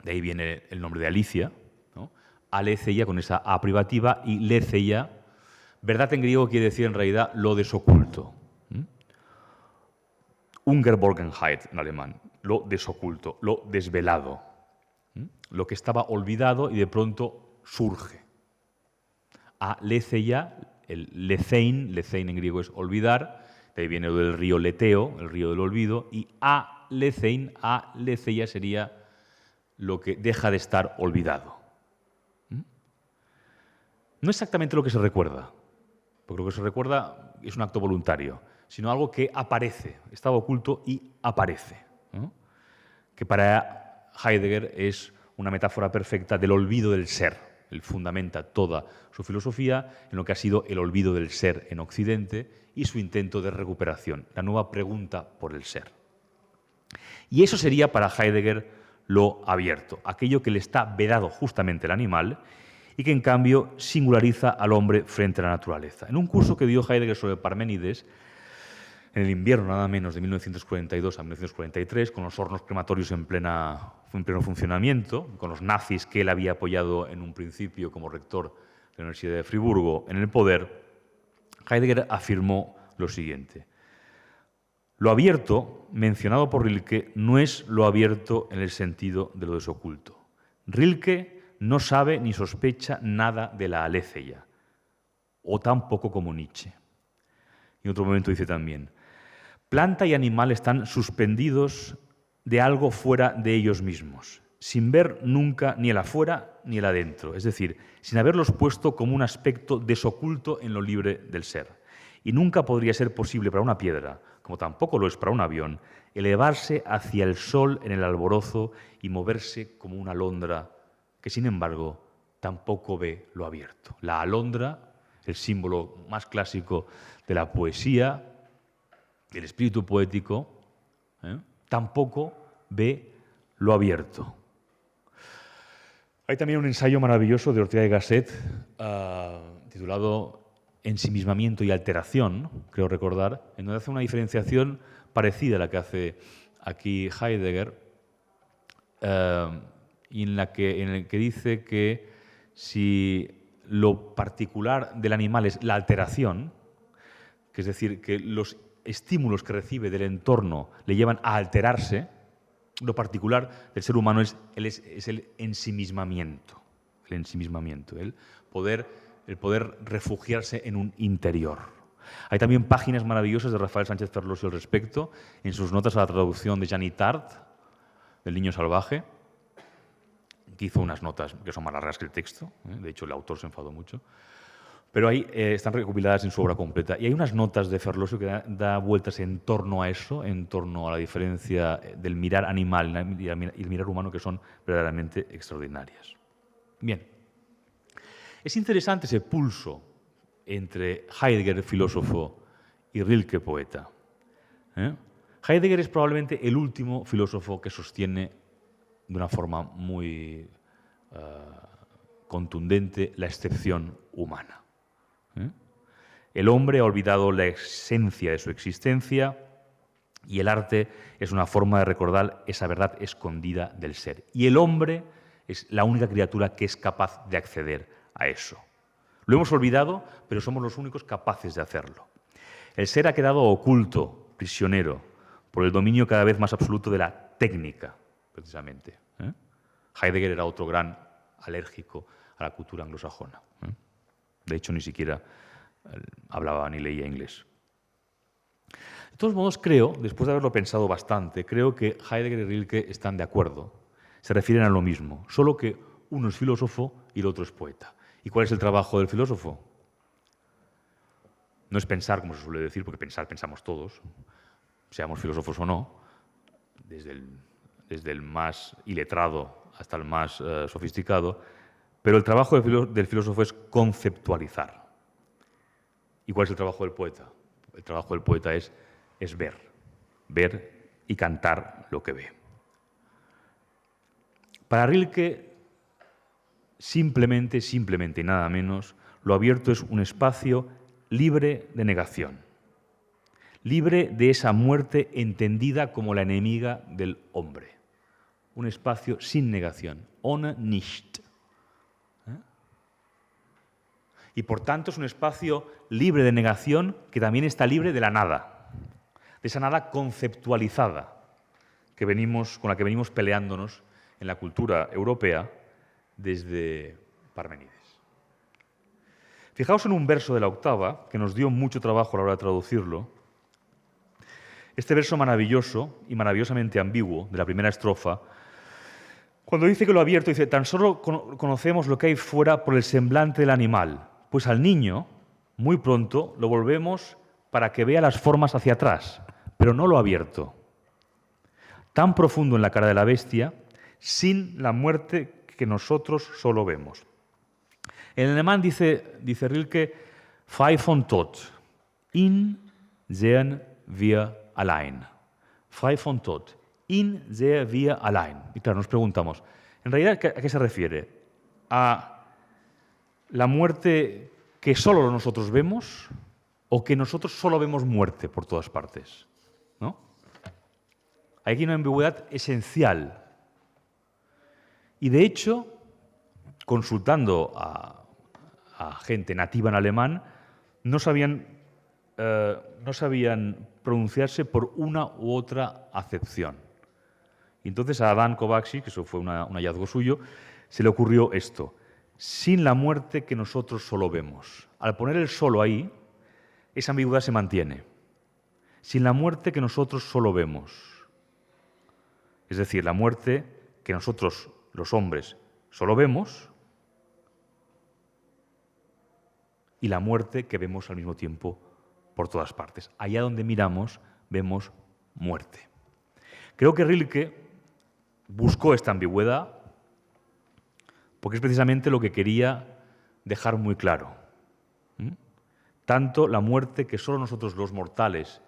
de ahí viene el nombre de Alicia, ¿no? Aletheia con esa A privativa, y letheia, verdad en griego quiere decir en realidad lo desoculto. Ungeborgenheit en alemán, lo desoculto, lo desvelado, lo que estaba olvidado y de pronto surge. Aletheia, el lethein en griego es olvidar, de ahí viene lo del río Leteo, el río del olvido, y aletheia sería lo que deja de estar olvidado. No exactamente lo que se recuerda, porque lo que se recuerda es un acto voluntario, sino algo que aparece, estaba oculto y aparece, ¿no? Que para Heidegger es una metáfora perfecta del olvido del ser. Él fundamenta toda su filosofía en lo que ha sido el olvido del ser en Occidente y su intento de recuperación, la nueva pregunta por el ser. Y eso sería para Heidegger lo abierto, aquello que le está vedado justamente al animal y que en cambio singulariza al hombre frente a la naturaleza. En un curso que dio Heidegger sobre Parménides, en el invierno nada menos de 1942 a 1943, con los hornos crematorios en pleno funcionamiento, con los nazis que él había apoyado en un principio como rector de la Universidad de Friburgo en el poder, Heidegger afirmó lo siguiente: lo abierto, mencionado por Rilke, no es lo abierto en el sentido de lo desoculto. Rilke no sabe ni sospecha nada de la aletheia, o tampoco como Nietzsche. Y en otro momento dice también: planta y animal están suspendidos de algo fuera de ellos mismos, sin ver nunca ni el afuera ni el adentro, es decir, sin haberlos puesto como un aspecto desoculto en lo libre del ser. Y nunca podría ser posible para una piedra, como tampoco lo es para un avión, elevarse hacia el sol en el alborozo y moverse como una alondra que, sin embargo, tampoco ve lo abierto. La alondra, el símbolo más clásico de la poesía, del espíritu poético, tampoco ve lo abierto. Hay también un ensayo maravilloso de Ortega y Gasset titulado Ensimismamiento y alteración, creo recordar, en donde hace una diferenciación parecida a la que hace aquí Heidegger, y en el que dice que si lo particular del animal es la alteración, que es decir, que los estímulos que recibe del entorno le llevan a alterarse, lo particular del ser humano es el ensimismamiento, el poder refugiarse en un interior. Hay también páginas maravillosas de Rafael Sánchez Ferlosio al respecto, en sus notas a la traducción de Jean Tart, del Niño Salvaje, que hizo unas notas que son más largas que el texto, de hecho el autor se enfadó mucho, pero ahí están recopiladas en su obra completa. Y hay unas notas de Ferlosio que da vueltas en torno a eso, en torno a la diferencia del mirar animal y el mirar humano, que son verdaderamente extraordinarias. Bien. Es interesante ese pulso entre Heidegger, filósofo, y Rilke, poeta. Heidegger es probablemente el último filósofo que sostiene de una forma muy contundente la excepción humana. El hombre ha olvidado la esencia de su existencia y el arte es una forma de recordar esa verdad escondida del ser. Y el hombre es la única criatura que es capaz de acceder a eso. Lo hemos olvidado, pero somos los únicos capaces de hacerlo. El ser ha quedado oculto, prisionero, por el dominio cada vez más absoluto de la técnica, precisamente. Heidegger era otro gran alérgico a la cultura anglosajona. De hecho, ni siquiera hablaba ni leía inglés. De todos modos, creo, después de haberlo pensado bastante, creo que Heidegger y Rilke están de acuerdo. Se refieren a lo mismo, solo que uno es filósofo y el otro es poeta. ¿Y cuál es el trabajo del filósofo? No es pensar, como se suele decir, porque pensamos todos, seamos filósofos o no, desde el más iletrado hasta el más sofisticado, pero el trabajo del filósofo es conceptualizar. ¿Y cuál es el trabajo del poeta? El trabajo del poeta es ver y cantar lo que ve. Para Rilke, simplemente y nada menos, lo abierto es un espacio libre de negación, libre de esa muerte entendida como la enemiga del hombre. Un espacio sin negación, ohne nicht. Y por tanto es un espacio libre de negación que también está libre de la nada, de esa nada conceptualizada con la que venimos peleándonos en la cultura europea desde Parménides. Fijaos en un verso de la octava, que nos dio mucho trabajo a la hora de traducirlo. Este verso maravilloso y maravillosamente ambiguo de la primera estrofa, cuando dice que lo abierto, dice: tan solo conocemos lo que hay fuera por el semblante del animal, pues al niño, muy pronto, lo volvemos para que vea las formas hacia atrás, pero no lo abierto. Tan profundo en la cara de la bestia, sin la muerte que nosotros solo vemos. En alemán dice Rilke, frei von Tod, ihn sehen wir allein. Frei von Tod, ihn sehen wir allein. Y claro, nos preguntamos, en realidad, ¿a qué se refiere? ¿A la muerte que solo nosotros vemos o que nosotros solo vemos muerte por todas partes? ¿No? Hay aquí una ambigüedad esencial. Y de hecho, consultando a gente nativa en alemán, no sabían pronunciarse por una u otra acepción. Y entonces a Adán Kovács, que eso fue un hallazgo suyo, se le ocurrió esto: sin la muerte que nosotros solo vemos. Al poner el solo ahí, esa ambigüedad se mantiene. Sin la muerte que nosotros solo vemos. Es decir, la muerte que nosotros, los hombres, solo vemos, y la muerte que vemos al mismo tiempo por todas partes. Allá donde miramos, vemos muerte. Creo que Rilke buscó esta ambigüedad porque es precisamente lo que quería dejar muy claro. Tanto la muerte que solo nosotros los mortales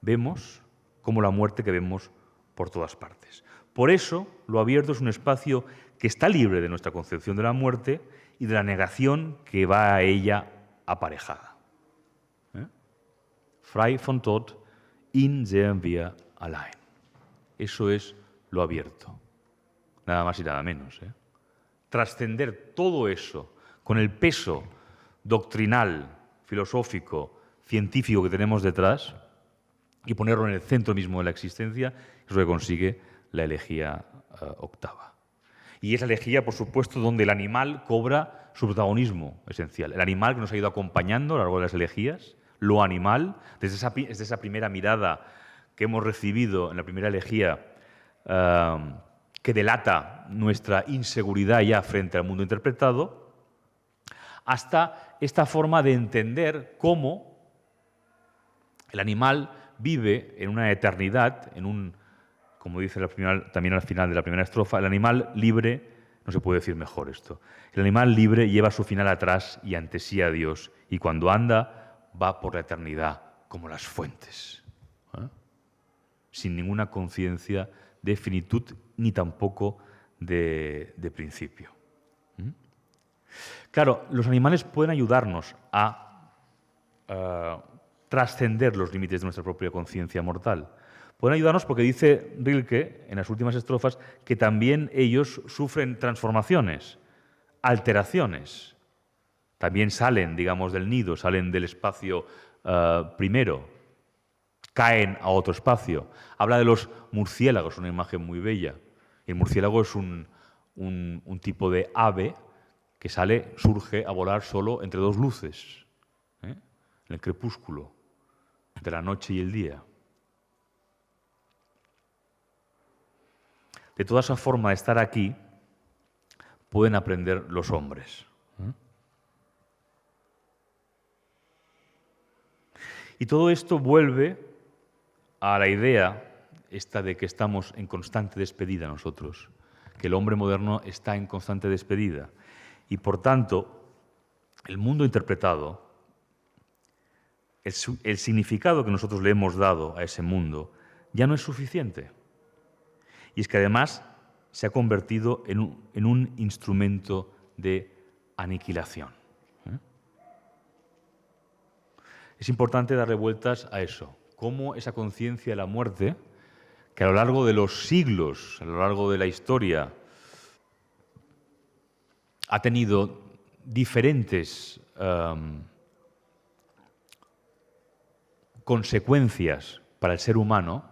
vemos, como la muerte que vemos por todas partes. Por eso, lo abierto es un espacio que está libre de nuestra concepción de la muerte y de la negación que va a ella aparejada. Frei von Tod, ihn sehen wir allein. Eso es lo abierto. Nada más y nada menos. Trascender todo eso con el peso doctrinal, filosófico, científico que tenemos detrás y ponerlo en el centro mismo de la existencia, es lo que consigue la elegía octava. Y esa elegía, por supuesto, donde el animal cobra su protagonismo esencial. El animal que nos ha ido acompañando a lo largo de las elegías, lo animal, desde esa primera mirada que hemos recibido en la primera elegía, que delata nuestra inseguridad ya frente al mundo interpretado, hasta esta forma de entender cómo el animal vive en una eternidad, como dice también al final de la primera estrofa, el animal libre, no se puede decir mejor esto, el animal libre lleva su final atrás y ante sí a Dios, y cuando anda va por la eternidad como las fuentes, sin ninguna conciencia de finitud ni tampoco de principio. Claro, los animales pueden ayudarnos a trascender los límites de nuestra propia conciencia mortal. Pueden ayudarnos porque dice Rilke, en las últimas estrofas, que también ellos sufren transformaciones, alteraciones. También salen, digamos, del nido, salen del espacio primero, caen a otro espacio. Habla de los murciélagos, una imagen muy bella. El murciélago es un tipo de ave que surge a volar solo entre dos luces, en el crepúsculo, entre la noche y el día. De toda esa forma de estar aquí pueden aprender los hombres. Y todo esto vuelve a la idea esta de que estamos en constante despedida nosotros, que el hombre moderno está en constante despedida. Y por tanto, el mundo interpretado, el significado que nosotros le hemos dado a ese mundo, ya no es suficiente. Y es que además se ha convertido en un instrumento de aniquilación. Es importante darle vueltas a eso, cómo esa conciencia de la muerte, que a lo largo de los siglos, a lo largo de la historia, ha tenido diferentes consecuencias para el ser humano,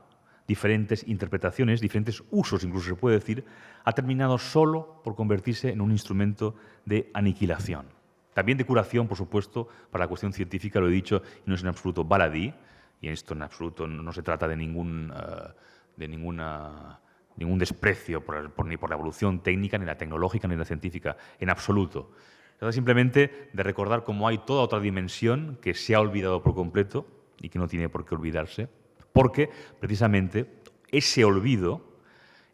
diferentes interpretaciones, diferentes usos, incluso se puede decir, ha terminado solo por convertirse en un instrumento de aniquilación. También de curación, por supuesto, para la cuestión científica, lo he dicho, y no es en absoluto baladí, y esto en absoluto no se trata de ningún desprecio ni por la evolución técnica, ni la tecnológica, ni la científica, en absoluto. Se trata simplemente de recordar cómo hay toda otra dimensión que se ha olvidado por completo y que no tiene por qué olvidarse, porque precisamente ese olvido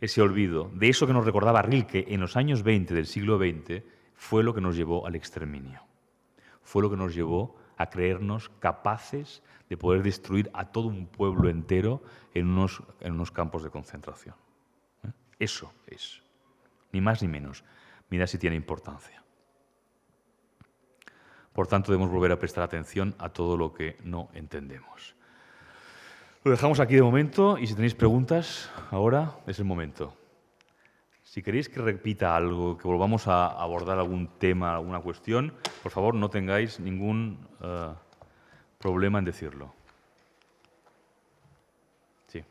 de eso que nos recordaba Rilke en los años 20 del siglo XX fue lo que nos llevó al exterminio. Fue lo que nos llevó a creernos capaces de poder destruir a todo un pueblo entero en unos campos de concentración. Eso es, ni más ni menos. Mira si tiene importancia. Por tanto, debemos volver a prestar atención a todo lo que no entendemos. Lo dejamos aquí de momento y si tenéis preguntas, ahora es el momento. Si queréis que repita algo, que volvamos a abordar algún tema, alguna cuestión, por favor, no tengáis ningún problema en decirlo. Sí.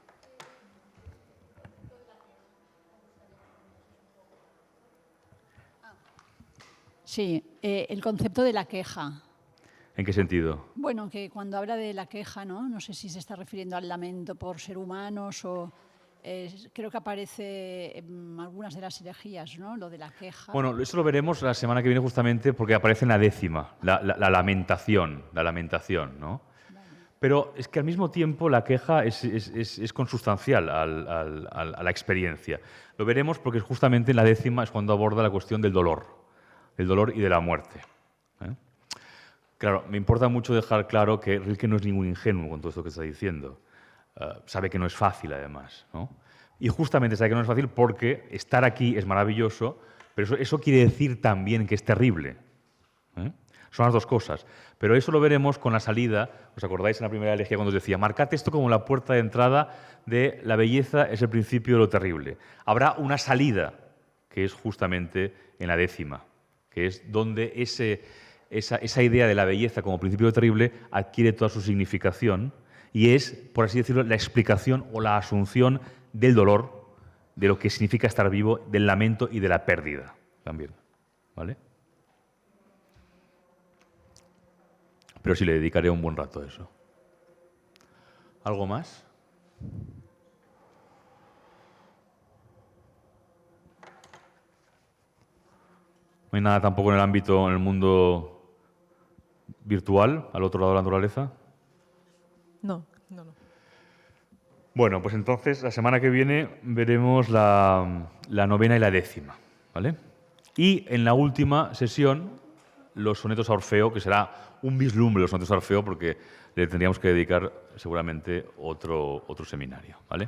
Sí, el concepto de la queja. ¿En qué sentido? Bueno, que cuando habla de la queja, no sé si se está refiriendo al lamento por ser humanos o... creo que aparece en algunas de las elegías, ¿no? Lo de la queja. Bueno, eso lo veremos la semana que viene justamente porque aparece en la 10ª, la lamentación, ¿no? Vale. Pero es que al mismo tiempo la queja es consustancial a la experiencia. Lo veremos porque justamente en la 10ª es cuando aborda la cuestión del dolor y de la muerte. Claro, me importa mucho dejar claro que Rilke no es ningún ingenuo con todo esto que está diciendo. Sabe que no es fácil, además, ¿no? Y justamente sabe que no es fácil porque estar aquí es maravilloso, pero eso quiere decir también que es terrible. Son las dos cosas. Pero eso lo veremos con la salida. ¿Os acordáis en la primera elegía cuando os decía marcad esto como la puerta de entrada de la belleza es el principio de lo terrible? Habrá una salida, que es justamente en la 10ª, que es donde esa idea de la belleza como principio de lo terrible adquiere toda su significación y es, por así decirlo, la explicación o la asunción del dolor, de lo que significa estar vivo, del lamento y de la pérdida también. ¿Vale? Pero sí le dedicaré un buen rato a eso. ¿Algo más? No hay nada tampoco en el ámbito, en el mundo virtual, al otro lado de la naturaleza. No. Bueno, pues entonces la semana que viene veremos la 9ª y la 10ª, ¿vale? Y en la última sesión, los sonetos a Orfeo, que será un vislumbre de los sonetos a Orfeo, porque le tendríamos que dedicar seguramente otro seminario, ¿vale?